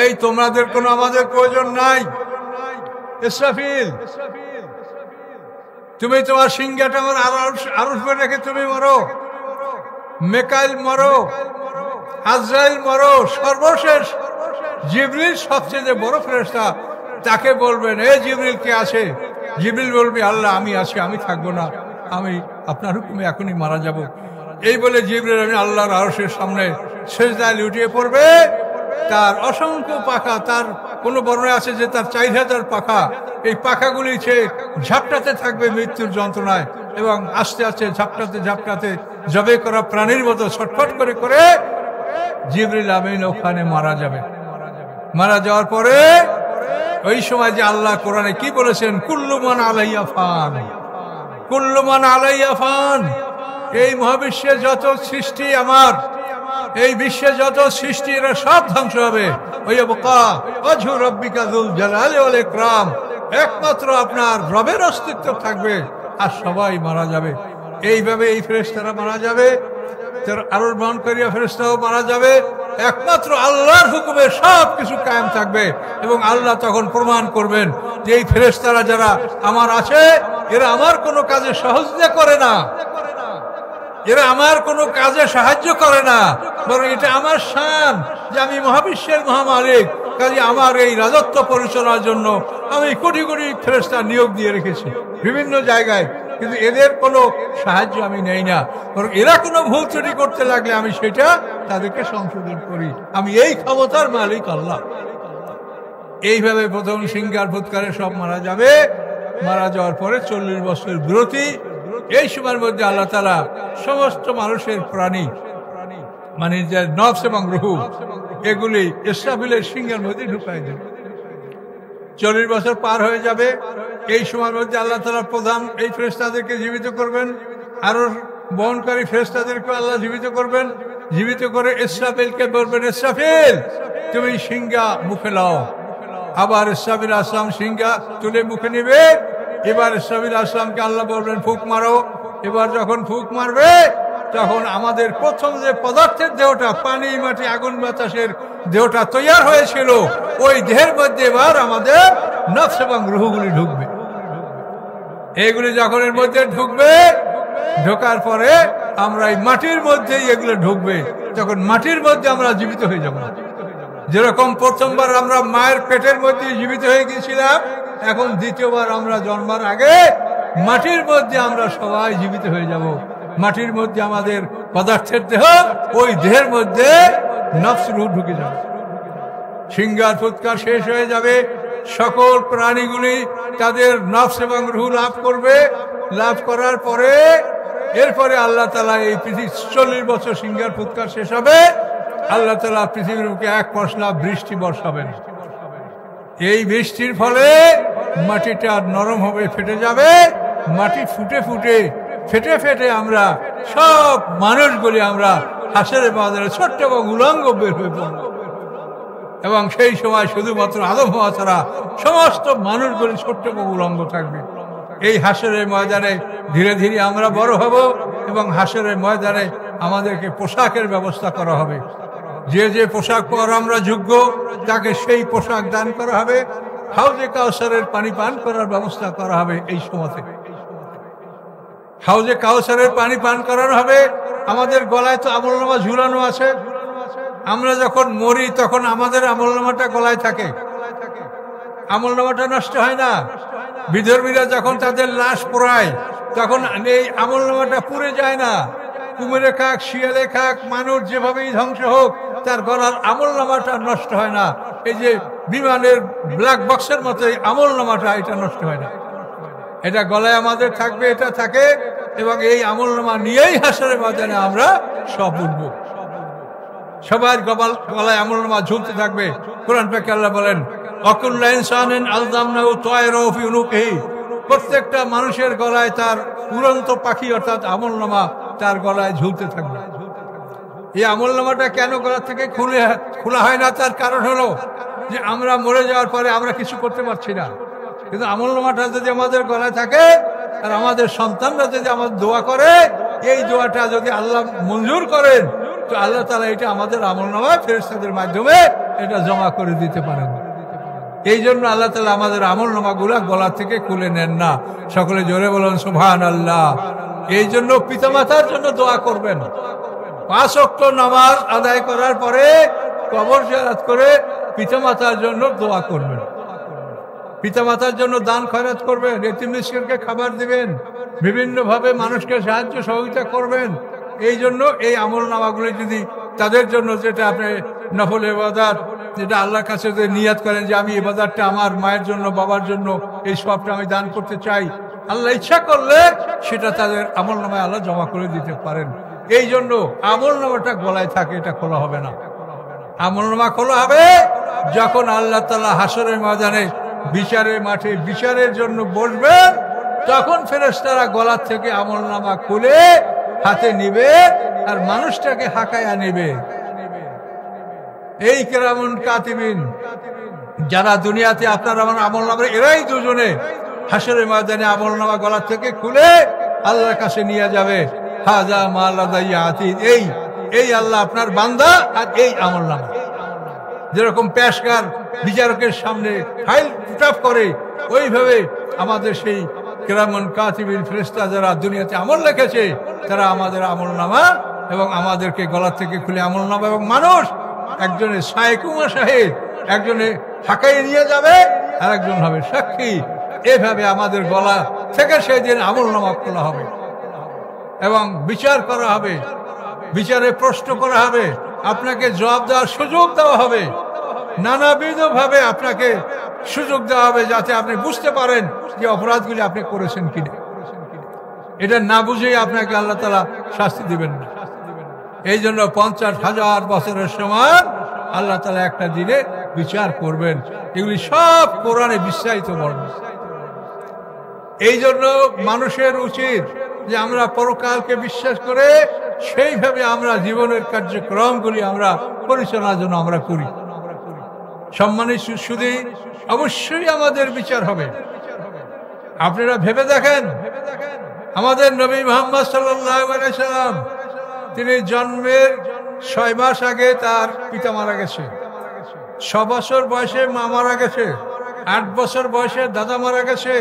এই তোমাদের কোনো আমাদের প্রয়োজন নাই। ইসরাফিল, তুমি তোমার সিংহাটা আমার আরশ করে রেখে তুমি মরো। মিকাইল মরো, আজরাইল মরো, সর্বশেষ জিবরিল সবচেয়ে বড় ফেরেশতা, তাকে বলবেন, এ জিবরিল কে আছে? জিবরিল বলবে, আল্লাহ আমি আছি, আমি থাকবো না, আমি আপনার হুকুমে এখনই মারা যাব। এই বলে জিবরিল আমি আল্লাহর আরশের সামনে সেজদায় লুটিয়ে পড়বে। তার অসংখ্য পাখা, তার কোন বর্ণনা আছে যে তার 4000 পাখা, এই পাখাগুলি সে ঝাপটাতে থাকবে মৃত্যুর যন্ত্রণায়, এবং আস্তে আস্তে ঝাপটাতে ঝাপটাতে জবে করা প্রাণীর মতো ছটফট করে করে জিবরিল আমিন ওখানে মারা যাবে। মারা যাওয়ার পরে ওই সময় যে আল্লাহ কোরআনে কি বলেছেন, কুল্লু মান আলাইহা ফান, কুল্লু মান আলাইহা ফান, এই মহাবিশ্বের যত সৃষ্টি আমার, এই বিশ্বে যত সৃষ্টি এরা সব ধ্বংস হবে। ওয়াইয়াবকা ওয়াজহু রাব্বিকা যুল জালালি ওয়াল ইকরাম, একমাত্র আপনার রবের অস্তিত্ব থাকবে, আর সবাই মারা যাবে। এইভাবে এই ফেরেশতারা মারা যাবে, আরশ বহনকারী ফেরেশতাও মারা যাবে, একমাত্র আল্লাহর হুকুমে সব কিছু কায়েম থাকবে। এবং আল্লাহ তখন প্রমাণ করবেন যে এই ফেরেশতারা যারা আমার আছে, এরা আমার কোনো কাজে সহযোগিতা করে না, এরা আমার কোনো কাজে সাহায্য করে না, বরং এটা আমার শান যে আমি মহাবিশ্বের মহামালিক। কাজে আমার এই রাজত্ব পরিচালনার জন্য আমি কোটি কোটি ফেরেশতা নিয়োগ দিয়ে রেখেছি বিভিন্ন জায়গায়, কিন্তু এদের কোনো সাহায্য আমি নেই না, বরং এরা কোনো ভুল ত্রুটি করতে লাগলে আমি সেটা তাদেরকে সংশোধন করি। আমি এই ক্ষমতার মালিক আল্লাহ। এইভাবে প্রথম সিংহার ফুৎকারে সব মারা যাবে। মারা যাওয়ার পরে 40 বছর বিরতি। এই সময়ের মধ্যে আল্লাহ তাআলা সমস্ত মানুষের প্রাণী, মানে যে নফস এবং রূহ, এগুলি ইসরাফিলের সিংহের মধ্যে ঢুকাই দেবে। 40 বছর পার হয়ে যাবে। এই সময়ের মধ্যে আল্লাহ তাআলা প্রধান এই ফেরেশতাদেরকে জীবিত করবেন, আরো বহনকারী ফেরেশতাদেরকে আল্লাহ জীবিত করবেন। জীবিত করে ইসরাফিলকে বলবেন, ইসরাফিল তুমি সিংহা মুখে লাও। আবার ইসরাফিল আসলাম সিংহা তুলে মুখে নিবে। এবার ইসরাফিল আসলামকে আল্লাহ বলবেন ফুঁক মারো। এবার যখন ফুঁক মারবে তখন আমাদের প্রথম যে পদার্থের দেহটা, পানি মাটি আগুন বাতাসের দেহটা তৈরি হয়েছিল, ওই দেহের মধ্যে এবার আমাদের নফস এবং রূহগুলি ঢুকবে। এইগুলি যখন এর মধ্যে ঢুকবে, ঢোকার পরে আমরা এই মাটির মধ্যেই এগুলো ঢুকবে, তখন মাটির মধ্যে আমরা জীবিত হয়ে যাব। যেরকম প্রথমবার আমরা মায়ের পেটের মধ্যে জীবিত হয়ে গিয়েছিলাম, এখন দ্বিতীয়বার আমরা জন্মার আগে মাটির মধ্যে আমরা সবাই জীবিত হয়ে যাব। মাটির মধ্যে আমাদের পদার্থের দেহ, ওই দেহের মধ্যে নফস রূহ ঢুকে যাবে। সিংহার ফুৎকার শেষ হয়ে যাবে, সকল প্রাণীগুলি তাদের নফস এবং রূহ লাভ করবে। লাভ করার পরে এরপরে আল্লাহ তাআলা এই পৃথিবী 40 বছর সিংহার ফুৎকার শেষ হবে, আল্লাহ তাআলা পৃথিবীর বুকে এক পশলা বৃষ্টি বর্ষাবেন। এই বৃষ্টির ফলে মাটিটা নরম হবে, ফেটে যাবে। মাটি ফুটে ফুটে ফেটে ফেটে আমরা সব মানুষগুলি আমরা হাসরের বাজারে ছোট্ট এবং উলঙ্গ বের হয়ে পড়ব। এবং সেই সময় শুধুমাত্র আদম হওয়া ছাড়া সমস্ত মানুষগুলি ছোট্ট এবং উলঙ্গ থাকবে। এই হাসরের ময়দানে ধীরে ধীরে আমরা বড় হব এবং হাসরের ময়দানে আমাদেরকে পোশাকের ব্যবস্থা করা হবে। যে যে পোশাক পরা আমরা যোগ্য, তাকে সেই পোশাক দান করা হবে। হাউজে কাউসারের পানি পান করার ব্যবস্থা করা হবে। এই সময়তে হাউজে কাউসারের পানি পান করানো হবে। আমাদের গলায় তো আমলনামা ঝুলানো আছে। আমরা যখন মরি তখন আমাদের আমলনামাটা গলায় থাকে, আমলনামাটা নষ্ট হয় না। বিধর্মীরা যখন তাদের লাশ পোড়ায় তখন এই আমলনামাটা পুড়ে যায় না। কুমিরে খাক, শিয়ালে খাক, মানুষ যেভাবেই ধ্বংস হোক, তার গলার আমলনামাটা নষ্ট হয় না। এই যে বিমানের ব্ল্যাক বক্সের মতো এই আমলনামাটা, এটা নষ্ট হয় না। এটা গলায় আমাদের থাকবে, এটা থাকে। এবং এই আমলনামা নিয়েই হাসরের ময়দানে আমরা সব উঠব। সবার গলায় আমলনামা ঝুলতে থাকবে। কোরআন পাকে আল্লাহ বলেন, অকুল্লা ইনসানিন আলজামনাহু তায়রাহু ফি উনুকিহি, প্রত্যেকটা মানুষের গলায় তার উড়ন্ত পাখি অর্থাৎ আমলনামা তার গলায় ঝুলতে থাকবে। এই আমলনামাটা কেন গলা থেকে খোলা হয় না? তার কারণ হলো যে আমরা মরে যাওয়ার পরে আমরা কিছু করতে পারছি না, কিন্তু আমলনামাটা যদি আমাদের গলায় থাকে আর আমাদের সন্তানরা যদি আমাদের দোয়া করে, এই দোয়াটা যদি আল্লাহ মঞ্জুর করেন, তো আল্লাহ তাআলা এটা আমাদের আমলনামায় ফেরেশতাদের মাধ্যমে এটা জমা করে দিতে পারেন। এই জন্য আল্লাহ তাআলা আমাদের আমলনামাগুলা গলা থেকে খুলে নেন না। সকলে জোরে বলুন সুবহানাল্লাহ। এই জন্য পিতামাতার জন্য দোয়া করবেন। 5 ওয়াক্ত নামাজ আদায় করার পরে কবর জিয়ারত করে পিতামাতার জন্য দোয়া করবেন। পিতামাতার জন্য দান খয়রাত করবেন, এতিম মিসকিনকে খাবার দিবেন, বিভিন্ন ভাবে মানুষকে সাহায্য সহযোগিতা করবেন। এই জন্য এই আমলনামাগুলি যদি তাদের জন্য, যেটা আপনি নফল ইবাদত, যেটা আল্লাহর কাছে যদি নিয়াত করেন যে আমি ইবাদতটা আমার মায়ের জন্য, বাবার জন্য, এই সবটা আমি দান করতে চাই, আল্লাহ ইচ্ছা করলে সেটা তাদের আমলনামায় আল্লাহ জমা করে দিতে পারেন। এই জন্য আমলনামাটা গলায় থাকে, এটা খোলা হবে না। আমলনামা খোলা হবে যখন আল্লাহ তাআলা হাসরের ময়দানে বিচারের মাঠে বিচারের জন্য বসবেন, তখন ফেরেশতারা গলার থেকে আমলনামা খুলে হাতে নিবে আর মানুষটাকে হাঁকায়া নেবে। এই কিরামুন কাতিবিন যারা দুনিয়াতে আপনার আমার আমলনামা, এরাই দুজনে হাসরের ময়দানে আমলনামা গলার থেকে খুলে আল্লাহর কাছে নিয়ে যাবে। হাজা মা লাদাইয়া আতীদ, এই আল্লাহ আপনার বান্দা আর এই আমলনামা। যেরকম পেশকার বিচারকের সামনে ফাইল ফুটাফ করে, ওইভাবে আমাদের সেই কিরামান কাতিবিন ফেরেশতা যারা দুনিয়াতে আমল লিখেছে, তারা আমাদের আমলনামা এবং আমাদেরকে গলা থেকে খুলে আমলনামা, এবং মানুষ একজনে সায়কুমা শাহিদ, একজনে হাঁকাই নিয়ে যাবে আর একজন হবে সাক্ষী। এভাবে আমাদের গলা থেকে সেই দিন আমলনামা খোলা হবে এবং বিচার করা হবে, বিচারে প্রশ্ন করা হবে, আপনাকে জবাব দেওয়ার সুযোগ দেওয়া হবে, নানাবিধ ভাবে আপনাকে সুযোগ দেওয়া হবে যাতে আপনি বুঝতে পারেন যে অপরাধগুলি আপনি করেছেন কিনা। এটা না বুঝেই আপনাকে আল্লাহ তাআলা শাস্তি দিবেন না। এই জন্য 50,000 বছরের সমান আল্লাহ তাআলা একটা দিনে বিচার করবেন। এগুলি সব কোরআনে বিস্তারিত বর্ণনা। এই জন্য মানুষের উচিত যে আমরা পরকালকে বিশ্বাস করে সেইভাবে আমরা জীবনের কার্যক্রমগুলি আমরা পরিচালনার জন্য আমরা করি। সম্মানিত সুধী, অবশ্যই আমাদের বিচার হবে। আপনারা ভেবে দেখেন, আমাদের নবী মুহাম্মদ সাল্লাল্লাহু আলাইহি সাল্লাম তিনি জন্মের 6 মাস আগে তার পিতা মারা গেছে, 6 বছর বয়সে মা মারা গেছে, 8 বছর বয়সে দাদা মারা গেছে।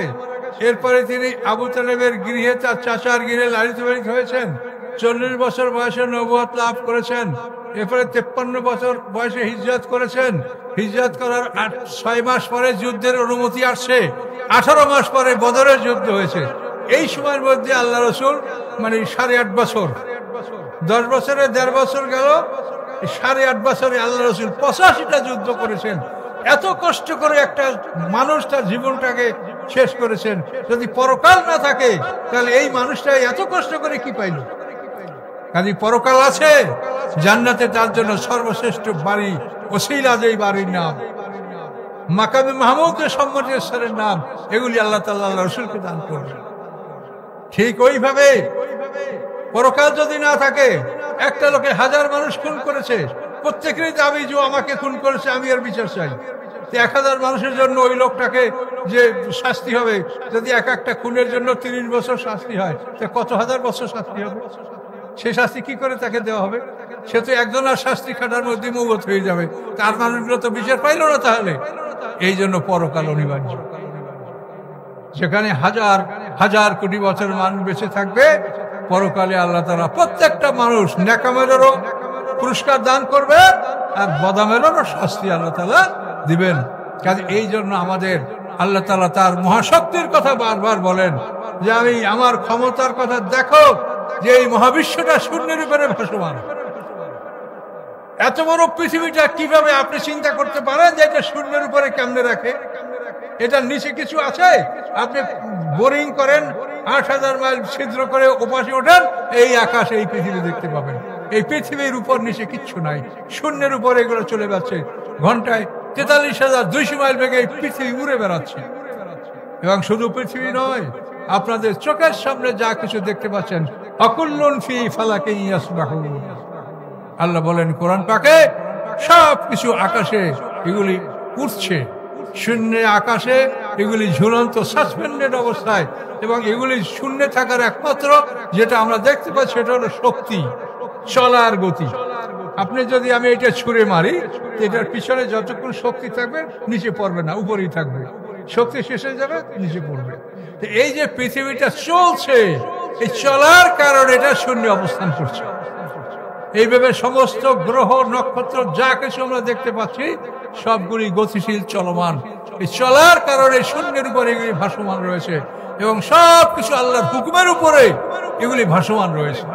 এরপরে তিনি আবু তালেবের গৃহে তার চাচার গৃহে লালিত পালিত হয়েছেন। 40 বছর বয়সে নবুয়ত লাভ করেছেন। এরপরে 53 বছর বয়সে হিজরত করেছেন। হিজরত করার 6 মাস পরে যুদ্ধের অনুমতি আসছে। 18 মাস পরে বদরের যুদ্ধ হয়েছে। এই সময়ের মধ্যে আল্লাহ রসুল মানে 8.5 বছর, 10 বছরে 1.5 বছর গেল, 8.5 বছরে আল্লাহ রসুল 85টা যুদ্ধ করেছেন। এত কষ্ট করে একটা মানুষ তার জীবনটাকে শেষ করেছেন। যদি পরকাল না থাকে তাহলে এই মানুষটা এত কষ্ট করে কি পাইল? কাজে পরকাল আছে, জান্নাতে তার জন্য সর্বশ্রেষ্ঠ বাড়ি ওসিলা, যেই বাড়ির নাম মাকামে মাহমুদের সম্মানীয় স্থানের নাম, এগুলি আল্লাহ তাআলা আল্লাহ রসুলকে দান করবেন। ঠিক ওইভাবে পরকাল যদি না থাকে, একটা লোকে 1000 মানুষ খুন করেছে, প্রত্যেকেরই দাবি যে আমাকে খুন করেছে, আমি এর বিচার চাই। 1000 মানুষের জন্য ওই লোকটাকে যে শাস্তি হবে, যদি একটা খুনের জন্য 30 বছর শাস্তি হয়, তা কত হাজার বছর শাস্তি হবে? সে শাস্তি কি করে তাকে দেওয়া হবে? সে তো একজনের শাস্তি খাটার মধ্যে মৌত হয়ে যাবে, তার মানুষগুলো তো বিচার পাইল না। তাহলে এই জন্য পরকাল অনিবার্য। যেখানে হাজার হাজার কোটি বছর মানুষ বেঁচে থাকবে, পরকালে আল্লাহ তাআলা প্রত্যেকটা মানুষ নেকামেরও পুরস্কার দান করবে আর বদামেরও শাস্তি আল্লাহ তাআলা দিবেন। কাজে এই জন্য আমাদের আল্লাহ তাআলা তার মহাশক্তির কথা বারবার বলেন যে আমি আমার ক্ষমতার কথা দেখো, যে এই মহাবিশ্বটা শূন্যের উপরে ভাসমান। এত বড় পৃথিবীটা কিভাবে আপনি চিন্তা করতে পারেন যে এটা শূন্যের উপরে কেমনে রাখে? এটার নিচে কিছু আছে? আপনি বোরিং করেন, 8000 মাইল ছিদ্র করে ওপাশে ওঠেন, এই আকাশ এই পৃথিবী দেখতে পাবেন। এই পৃথিবীর উপর নিচে কিচ্ছু নাই, শূন্যের উপরে এগুলো চলে যাচ্ছে। ঘন্টায় 43,200 মাইল বেগে এই পৃথিবী উড়ে বেড়াচ্ছে। এবং শুধু পৃথিবী নয়, আপনাদের চোখের সামনে যা কিছু দেখতে পাচ্ছেন, আকুল্লুন ফি ফালাকিন ইয়াসবাহুন। আল্লাহ বলেন কোরআন পাকে, সব কিছু আকাশে এগুলি উঠছে, শূন্যে আকাশে এগুলি ঝুলন্ত সাসপেন্ডেড অবস্থায়। এবং এগুলি শূন্যে থাকার একমাত্র যেটা আমরা দেখতে পাচ্ছি সেটা হলো শক্তি, চলার গতি। আপনি যদি আমি এটা ছুঁড়ে মারি, এটার পিছনে যতক্ষণ শক্তি থাকবে নিচে পড়বে না, উপরেই থাকবে। শক্তি শেষ হয়ে যাবে, নিচে পড়বে। এই যে পৃথিবীটা চলছে, এই চলার কারণে এটা শূন্য অবস্থান করছে। এইভাবে সমস্ত গ্রহ নক্ষত্র যা কিছু আমরা দেখতে পাচ্ছি সবগুলি গতিশীল, চলমান। এই চলার কারণে শূন্যের উপরে এগুলি ভাসমান রয়েছে এবং সবকিছু আল্লাহর হুকুমের উপরে এগুলি ভাসমান রয়েছে।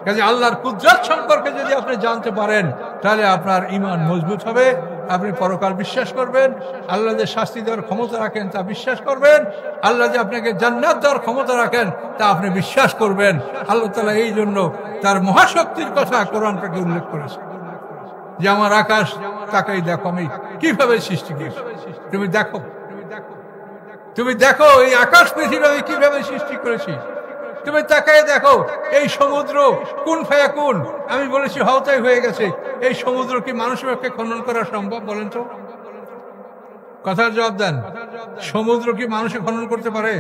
কাজে আল্লাহর কুদরত সম্পর্কে যদি আপনি জানতে পারেন, তাহলে আপনার ঈমান মজবুত হবে। আপনি পরকাল বিশ্বাস করবেন, আল্লাহ যে শাস্তি দেওয়ার ক্ষমতা রাখেন তা বিশ্বাস করবেন, আল্লাহ যে আপনাকে জান্নাত দেওয়ার ক্ষমতা রাখেন তা আপনি বিশ্বাস করবেন। আল্লাহ তাআলা এই জন্য তার মহাশক্তির কথা কোরআন থেকে উল্লেখ করেছে যে আমার আকাশ তাকাই দেখো আমি কিভাবে সৃষ্টি করেছি। তুমি দেখো, তুমি দেখো এই আকাশ পৃথিবী আমি কিভাবে সৃষ্টি করেছি। তুমি তাকায় দেখো এই সমুদ্র কোন ফায়াকুন, আমি বলেছি হওয়াই হয়ে গেছে। এই সমুদ্র কি মানুষের পক্ষে খনন করা সম্ভব? বলেন তো, কথার জবাব দেন। সমুদ্র কি মানুষে খনন করতে পারে?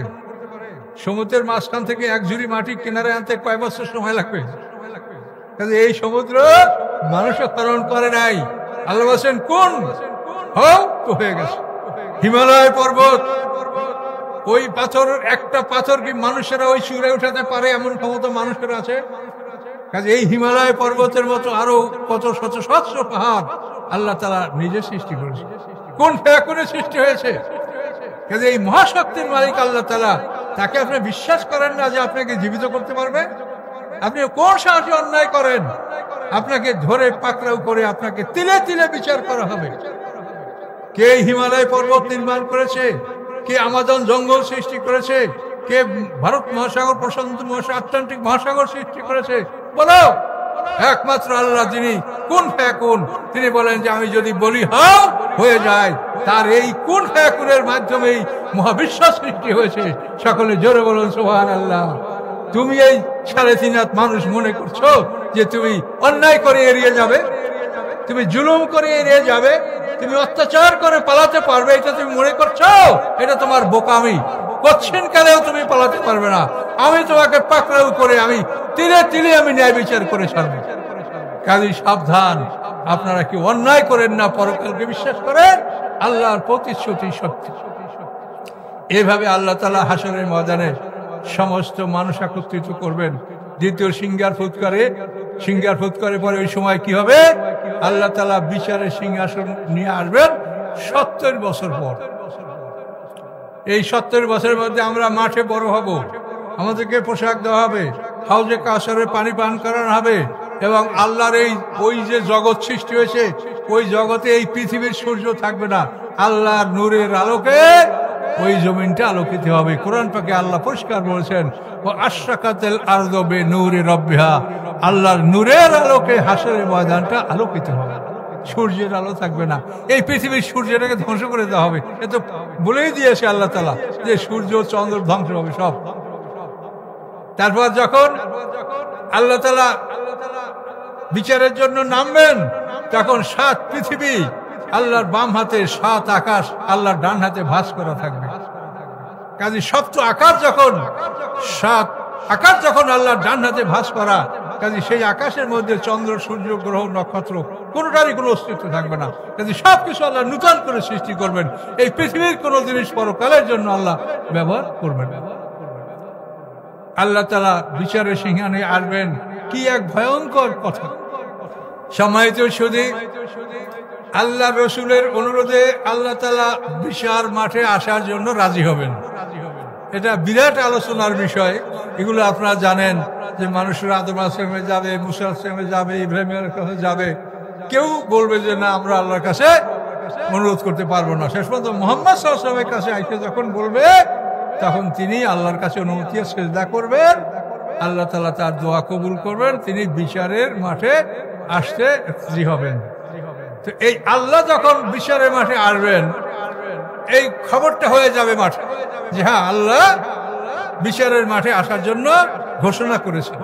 সমুদ্রের মাঝখান থেকে এক ঝুড়ি মাটি কিনারে আনতে কয় বছর সময় লাগবে? এই সমুদ্র মানুষে খনন করে নাই। আল্লাহ বলেন কোন হও তো হয়ে গেছে। হিমালয় পর্বত, ওই পাথর, একটা পাথর কি মানুষেরা ওই চূড়ে উঠাতে পারে এমন ক্ষমতা মানুষের আছে? কাজে এই হিমালয় পর্বতের মতো আরো কত শত সহস্র পাহাড় আল্লাহ তাআলা নিজে সৃষ্টি করেছে। কোন ফেয়াকুনে সৃষ্টি হয়েছে? কাজে এই মহাশক্তির মালিক আল্লাহ তাআলা, তাকে আপনি বিশ্বাস করেন না যে আপনাকে জীবিত করতে পারবে? আপনি কোন সাহসে অন্যায় করেন, আপনাকে ধরে পাকড়াও করে আপনাকে তিলে তিলে বিচার করা হবে। কে হিমালয় পর্বত নির্মাণ করেছে? কে আমাজন জঙ্গল সৃষ্টি করেছে? কে ভারত মহাসাগর, প্রশান্ত মহাসাগর, আটলান্টিক মহাসাগর সৃষ্টি করেছে? বলো, একমাত্র আল্লাহ, যিনি কুন ফায়াকুন, তিনি বলেন যে আমি যদি বলি হও হয়ে যায়। তার এই কুন ফায়াকুনের মাধ্যমেই মহাবিশ্ব সৃষ্টি হয়েছে। সকলে জোরে বলুন সুবহানাল্লাহ। তুমি এই 3.5 হাত মানুষ মনে করছো যে তুমি অন্যায় করে এড়িয়ে যাবে, তুমি জুলুম করে এড়িয়ে যাবে, তুমি অত্যাচার করে পালাতে পারবে, এটা তুমি মনে করছো? এটা তোমার বোকামি। কচ্ছিন কালেও তুমি পালাতে পারবে না। আমি তোমাকে পাকড়াও করে আমি তিলে তিলে আমি ন্যায় বিচার করে ছাড়বো। কাজেই সাবধান, আপনারা কি অন্যায় করেন না, পরকালকে বিশ্বাস করেন, আল্লাহর প্রতিশ্রুতি সত্য। এইভাবে আল্লাহ তাআলা হাসরের ময়দানে সমস্ত মানুষ একত্রিত করবেন। দ্বিতীয় সিংহার ফুৎকারে পরে ওই সময় কি হবে? আল্লাহ তাআলা বিচারের সিংহাসন নিয়ে আসবেন 70 বছর পর। এই 70 বছরের মধ্যে আমরা মাঠে বড় হব, আমাদেরকে পোশাক দেওয়া হবে, হাউজে কাউসারের পানি পান করানো হবে, এবং আল্লাহর ওই যে জগৎ সৃষ্টি হয়েছে, ওই জগতে এই পৃথিবীর সূর্য থাকবে না। আল্লাহর নূরের আলোকে ওই জমিনটা আলোকিত হবে। কোরআন পাকে আল্লাহ পরিষ্কার বলেছেন, ও আশরাকাতিল আরদু বিনূরি রাব্বিহা, আল্লাহর নূরের আলোকে হাসরের ময়দানটা আলোকিত হবে। সূর্যের আলো থাকবে না। এই পৃথিবীর সূর্যটাকে ধ্বংস করে দেওয়া হবে। এ তো বলেই দিয়েছে আল্লাহ তাআলা যে সূর্য চন্দ্র ধ্বংস হবে সব। তারপর যখন আল্লাহ তাআলা বিচারের জন্য নামবেন, তখন 7 পৃথিবী আল্লাহর বাম হাতে, 7 আকাশ আল্লাহর ডান হাতে ভাঁজ করা থাকবে। কাজে সপ্ত আকাশ যখন 7 আকাশ যখন আল্লাহর ডান হাতে ভাঁজ করা, কাজে সেই আকাশের মধ্যে চন্দ্র, সূর্য, গ্রহ, নক্ষত্র কোনোটারই কোনো অস্তিত্ব থাকবে না। কাজে সবকিছু আল্লাহ নূতন করে সৃষ্টি করবেন। এই পৃথিবীর কোনো জিনিস পরকালের জন্য আল্লাহ ব্যবহার করবেন। আল্লাহ তাআলা বিচারের সিংহাসনে আসবেন। কি এক ভয়ঙ্কর কথা! সম্মানিত সুধী, আল্লাহ রসুলের অনুরোধে আল্লাহ তাআলা বিচার মাঠে আসার জন্য রাজি হবেন। এটা বিরাট আলোচনার বিষয়। এগুলো আপনারা জানেন যে মানুষেরা আদম আলাইহিস যাবে, মুসা আলাইহিস যাবে, ইব্রাহিমের কাছে যাবে। কেউ বলবে যে না, আমরা আল্লাহর কাছে অনুরোধ করতে পারবো না। শেষ পর্যন্ত মুহাম্মদ সাল্লাল্লাহু আলাইহি ওয়াসাল্লামের কাছে আইসে যখন বলবে, তখন তিনি আল্লাহর কাছে অনুমতি সেজদা করবেন। আল্লাহ তাআলা তার দোয়া কবুল করবেন, তিনি বিচারের মাঠে আসতে রাজি হবেন। তো এই আল্লাহ যখন বিচারের মাঠে আসবেন, এই খবরটা হয়ে যাবে মাঠে যে হ্যাঁ, আল্লাহ বিচারের মাঠে আসার জন্য ঘোষণা করেছে।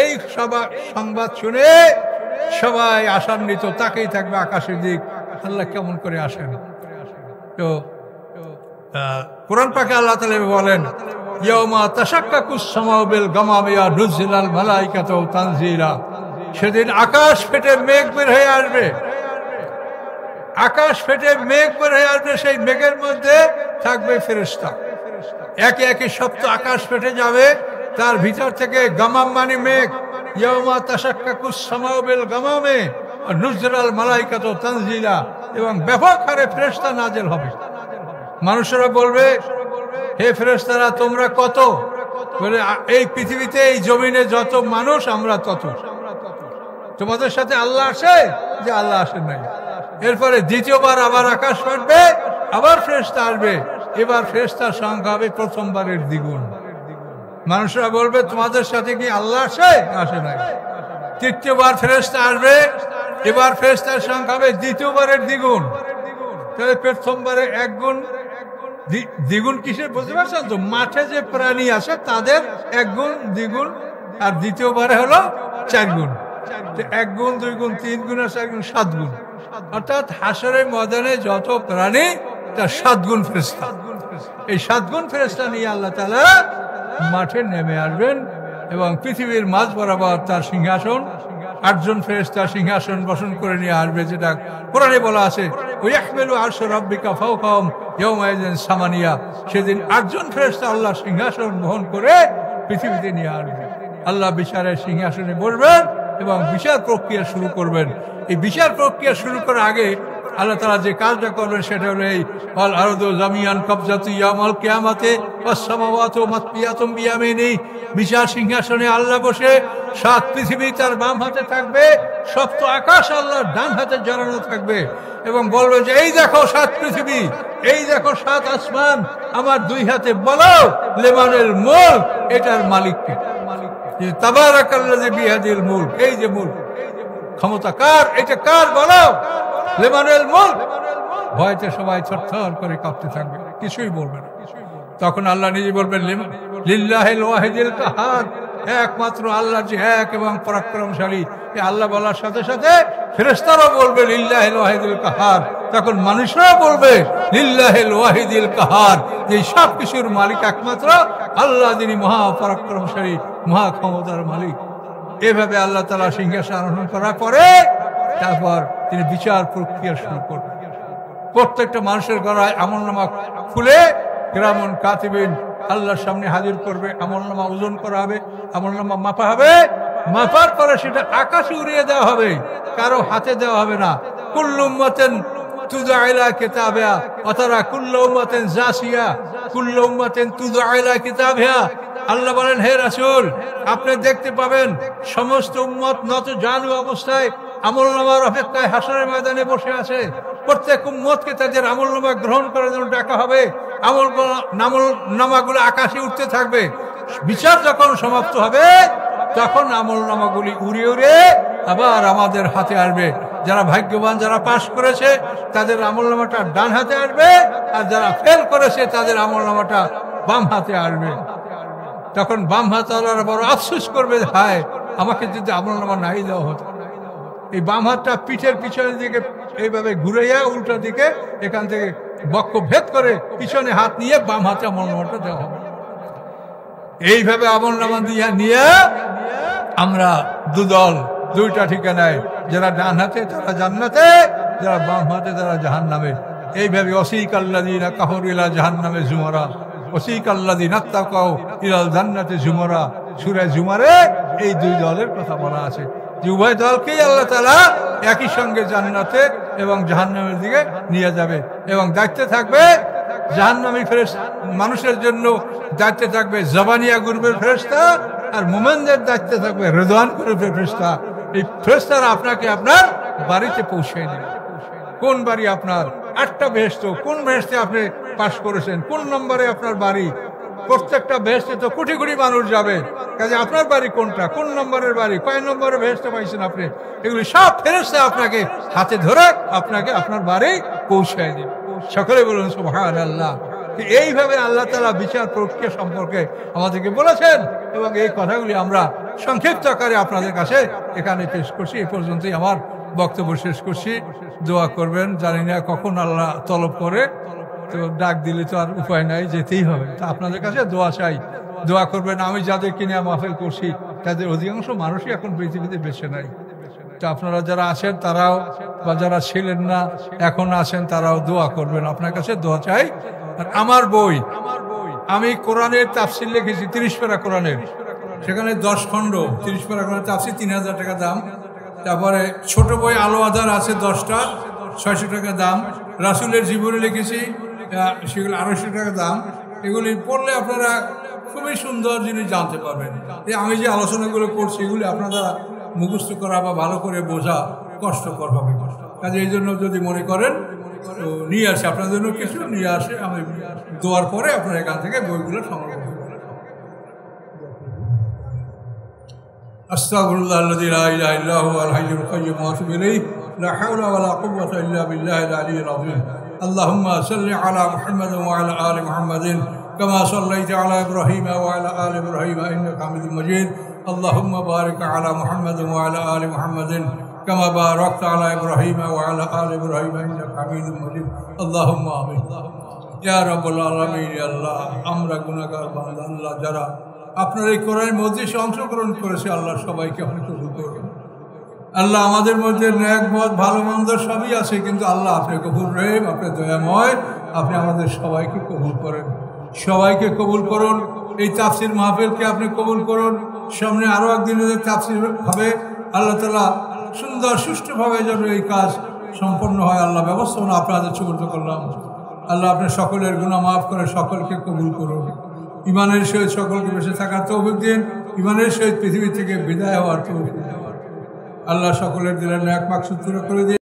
এই সংবাদ শুনে সবাই আশান্বিত, তাকেই থাকবে আকাশের দিক, আল্লাহ কেমন করে আসেন। তো কোরআন পাকে আল্লাহ তাআলা বলেন, ইয়াউমা তাশাক্কাকুস সামাউ বিল গামামি ওয়া নুজিলাল মালাইকাতু তানজিলা, সেদিন আকাশ ফেটে মেঘ বের হয়ে আসবে। আকাশ ফেটে মেঘ বের হয়ে আসবে, সেই মেঘের মধ্যে থাকবে ফেরেশতা। একে একে সপ্ত আকাশ ফেটে যাবে, তার ভিতর থেকে গামাম মানে মেঘ, ইয়াউমা তাশাক্কাকুস সামাউ বিল গামামি ওয়া নুজিলাল মালাইকাতু তানজিলা, এবং ব্যাপক হারে ফেরেশতা নাযিল হবে। মানুষেরা বলবে, হে ফেরেশতারা তোমরা কত? বলে, এই পৃথিবীতে, এই জমিনে যত মানুষ আমরা তত। তোমাদের সাথে আল্লাহ আসে? যে আল্লাহ আসেন নাই। এরপরে দ্বিতীয়বার আবার আকাশ ফাটবে, আবার ফেরেশতা আসবে। এবার ফেরেশতার সংখ্যা হবে প্রথমবারের দ্বিগুণ। মানুষরা বলবে, তোমাদের সাথে কি আল্লাহ আসে? আসে নাই। তৃতীয়বার ফেরেশতা আসবে, এবার ফেরেশতার সংখ্যা হবে দ্বিতীয়বারের দ্বিগুণ। তাহলে প্রথমবারে 1 গুণ, দ্বিগুণ কিসের বুঝতে পারছেন তো? মাঠে যে প্রাণী আছে তাদের 1 গুণ, দ্বিগুণ, আর দ্বিতীয়বারে হলো 4 গুণ। 1 গুণ, 2 গুণ, 3 গুণ আর 4 গুণ, 7 গুণ। অর্থাৎ হাসরের ময়দানে যত প্রাণী তার 7 গুণ ফেরেশতা। এই 7 গুণ ফেরেশতা নিয়ে আল্লাহ তাআলা মাঠে নেমে আসবেন, এবং পৃথিবীর মাঝ বরাবর তার সিংহাসন, 8 জন ফেরেশতা সিংহাসন বসন করে নিয়ে আসবে, যেটা কোরআনে বলা আছে, ওয়াহমিলু আরশ রাব্বিকা ফাওকাহুম ইয়াওমাইযিন সামানিয়া। সেদিন 8 জন ফেরেশতা আল্লাহ সিংহাসন বহন করে পৃথিবীতে নিয়ে আসবে। আল্লাহ বিচারের সিংহাসনে বসবেন এবং বিচার প্রক্রিয়া শুরু করবেন। এই বিচার প্রক্রিয়া শুরু করার আগে আল্লাহ তাআলা যে কাজটা করবেন সেটা হলো এই, ওয়াল আরদু জামিয়ান কবজাতু ইয়াউমাল কিয়ামাতি ওয়াস সামাওয়াতু মাতবিয়াতুম বিয়ামিনি। বিচার সিংহাসনে আল্লাহ বসে, 7 পৃথিবী তার বাম হাতে থাকবে, সপ্ত আকাশ আল্লাহর ডান হাতে জড়ানো থাকবে, এবং বলবে যে এই দেখো 7 পৃথিবী, এই দেখো 7 আসমান আমার 2 হাতে, বলো লেবানের মুলক এটার মালিককে। যে তাবারাকাল্লাযী বিয়াদিল মুলক, এই যে মুলক, ক্ষমতা কার, এটা কার বলো, লিমানিল মুলক। ভয়তে সবাই থরথর করে কাঁপতে থাকবে, কিছুই বলবে না। তখন আল্লাহ নিজে বলবেন লিল্লাহিল ওয়াহিদিল কাহার, একমাত্র আল্লাহ যে এক এবং পরাক্রমশালী। এই আল্লাহ বলার সাথে সাথে ফেরেশতারাও বলবে লিল্লাহিল ওয়াহিদিল কাহার, তখন মানুষরাও বলবে লিল্লাহিল ওয়াহিদিল কাহার, যে সব কিছুর মালিক একমাত্র আল্লাহ, যিনি মহা পরাক্রমশালী, মহা ক্ষমতার মালিক। এভাবে আল্লাহ তাআলা সিংহাসন আরোহণ করার পরে তারপর তিনি বিচার প্রক্রিয়া শুরু করবেন। প্রত্যেকটা মানুষের গলায় আমলনামা খুলে কিরামান কাতিবিন আল্লাহর সামনে হাজির করবে। আমলনামা ওজন করা হবে, আমলনামা মাপা হবে, মাপার পরে সেটা আকাশে উড়িয়ে দেওয়া হবে, কারো হাতে দেওয়া হবে না। কুল্লু উম্মাতিন তুদআ ইলা কিতাবিহা ওয়া তারা কুল্লু উম্মাতিন জাসিয়া, কুল্লু উম্মাতিন তুদআ ইলা কিতাবিহা। আল্লাহ বলেন, হে রাসূল, আপনি দেখতে পাবেন সমস্ত উম্মত নত জানু অবস্থায় আমলনামার অপেক্ষায় হাসরের ময়দানে বসে আছে। প্রত্যেক উম্মতকে তাদের আমলনামা গ্রহণ করার জন্য ডাকা হবে। আমলনামাগুলো আকাশে উঠতে থাকবে। বিচার যখন সমাপ্ত হবে তখন আমলনামাগুলি উড়ে উড়ে আবার আমাদের হাতে আসবে। যারা ভাগ্যবান, যারা পাশ করেছে তাদের আমলনামাটা ডান হাতে আসবে, আর যারা ফেল করেছে তাদের আমলনামাটা বাম হাতে আসবে। তখন বাম হাত আল্লাহর বড় আফসোস করবে, হায় আমাকে যদি আমলনামা নাই দেওয়া হতো। এই বাম হাতটা পিঠের পিছনের দিকে এইভাবে ঘুরাইয়া উল্টা দিকে এখান থেকে বক্ষ ভেদ করে পিছনে হাত নিয়ে বাম হাতে আমলনামাটা দেওয়া হবে। এইভাবে আমলনামা নিয়ে আমরা দুদল, দুইটা ঠিকানায়, যারা ডান হাতে তারা জান্নাতে, যারা বাম হাতে তারা জাহান্নামে। এইভাবে ওয়াসিকাল্লাযীনা কাফারু ইলা জাহান্নামে যুমারা ওয়াসিকাল্লাযীনা তাকাউ ইলাল জান্নাতি যুমারা। সূরা জুমারে এই দুই দলের কথা বলা আছে যে উভয় দলকেই আল্লাহ তাআলা একই সঙ্গে জান্নাতে এবং জাহান্নামের দিকে নিয়ে যাবে। এবং দায়িত্বে থাকবে জাহান্নামী ফেরেশতা, মানুষের জন্য দায়িত্বে থাকবে জাবানিয়া গ্রুপের ফেরেশতা, আর মুমিনদের দায়িত্বে থাকবে রিদওয়ান গ্রুপের ফেরেশতা। এই ফেরেশতারা আপনাকে আপনার বাড়িতে পৌঁছে দেবে। কোন বাড়ি আপনার? 8টা বেহেশত। কোন বেহেশতে আপনি পাশ করেছেন, কোন নম্বরে আপনার বাড়ি? প্রত্যেকটা বেহেশতে তো কোটি কোটি মানুষ যাবে, কাজে আপনার বাড়ি কোনটা, কোন নম্বরের বাড়ি, কয় নম্বরের বেহেশতে পাইছেন আপনি, এগুলি সব ফেরেশতা আপনাকে হাতে ধরে আপনাকে আপনার বাড়ি পৌঁছায় দিবে। সকলে বলুন সুবহানাল্লাহ। এইভাবে আল্লাহ তাআলা বিচার প্রক্রিয়া সম্পর্কে আমাদেরকে বলেছেন, এবং এই কথাগুলি আমরা সংক্ষিপ্ত আকারে আপনাদের কাছে এখানে পেশ করছি। এই পর্যন্তই আমার বক্তব্য শেষ করছি। দোয়া করবেন, জানি না কখন আল্লাহ তলব করে, তো ডাক দিলে তো আর উপায় নাই, যেতেই হবে। তা আপনাদের কাছে দোয়া চাই, দোয়া করবেন। আমি যাদেরকে নিয়ে মাহফিল করছি তাদের অধিকাংশ মানুষই এখন পৃথিবীতে বেঁচে নাই। তো আপনারা যারা আছেন তারাও, বা যারা ছিলেন না এখন আছেন, তারাও দোয়া করবেন। আপনার কাছে দোয়া চাই। আর আমার বই, আমি কোরআনের তাফসির লিখেছি 30 পারা কোরআনের, সেখানে 10 খণ্ড, 30 পারা কোরআনের তাফসির 3000 টাকা দাম। তারপরে ছোট বই আলো আধার আছে 10টা, 600 টাকা দাম। রাসূলের জীবনী লিখেছি, সেগুলো 250 টাকা দাম। এগুলি পড়লে আপনারা খুবই সুন্দর জিনিস জানতে পারবেন। আমি যে আলোচনাগুলো করছি এগুলি আপনারা মুখস্থ করা বা ভালো করে বোঝা কষ্টকর হবে। কাজে এই জন্য যদি মনে করেন তো নিয়ে আসে, আপনাদের জন্য কিছু নিয়ে আসে, আমি দোয়ার পরে আপনারা এখান থেকে বইগুলো সংগ্রহ করবেন। আস্তাগফিরুল্লাহাল্লাযী লা ইলাহা ইল্লা হুয়াল হাইয়ুল কাইয়্যুম ওয়া আতুবু ইলাইহি লা হাওলা ওয়া লা কুওয়াতা ইল্লা বিল্লাহিল আলিয়্যিল আযীম। আল্লাহুম্মা সাল্লি আলা মুহাম্মাদিন ওয়া আলা আলি মুহাম্মাদিন কামা সাল্লাইতা আলা ইব্রাহিম ওয়া আলা আলি ইব্রাহিম ইন্নাকা হামিদুম মাজিদ। আল্লাহুম্মা বারিক আলা মুহাম্মাদিন ওয়া আলা আলি মুহাম্মাদিন কামা বারাকতা আলা ইব্রাহিম ওয়া আলা আলি ইব্রাহিম ইন্নাকা হামিদুম মাজিদ। আল্লাহুম্মা আমিন। ইয়া রাব্বুল আলামিন। আল্লাহ, আমরা গুনাহগার বান্দা, আল্লাহ যারা আপনার এই কোরআন মজলিসে অংশগ্রহণ করেছে, আল্লাহ সবাইকে আপনি কবুল করুন। আল্লাহ, আমাদের মধ্যে ন্যাক মত ভালো মন্দ সবই আছে, কিন্তু আল্লাহ আপনি কবুল রহিম, আপনি দয়াময়, আপনি আমাদের সবাইকে কবুল করেন, সবাইকে কবুল করুন। এই তাফসির মাহফিলকে আপনি কবুল করুন। সামনে আরও একদিন তাফসির হবে, আল্লাহ তাআলা সুন্দর সুষ্ঠুভাবে যেন এই কাজ সম্পন্ন হয়, আল্লাহ ব্যবস্থাপনা আপনাদের সুবর্দ করলাম। আল্লাহ আপনি সকলের গুনাহ মাফ করে সকলকে কবুল করুন। ইমানের সহিত সকলকে বেঁচে থাকার তৌফিক দিন, ইমানের সহিত পৃথিবী থেকে বিদায় হওয়ার তৌফিক দিন। আল্লাহ সকলের দিলের ন্যাক মাকসুদ পুরো করে দিন।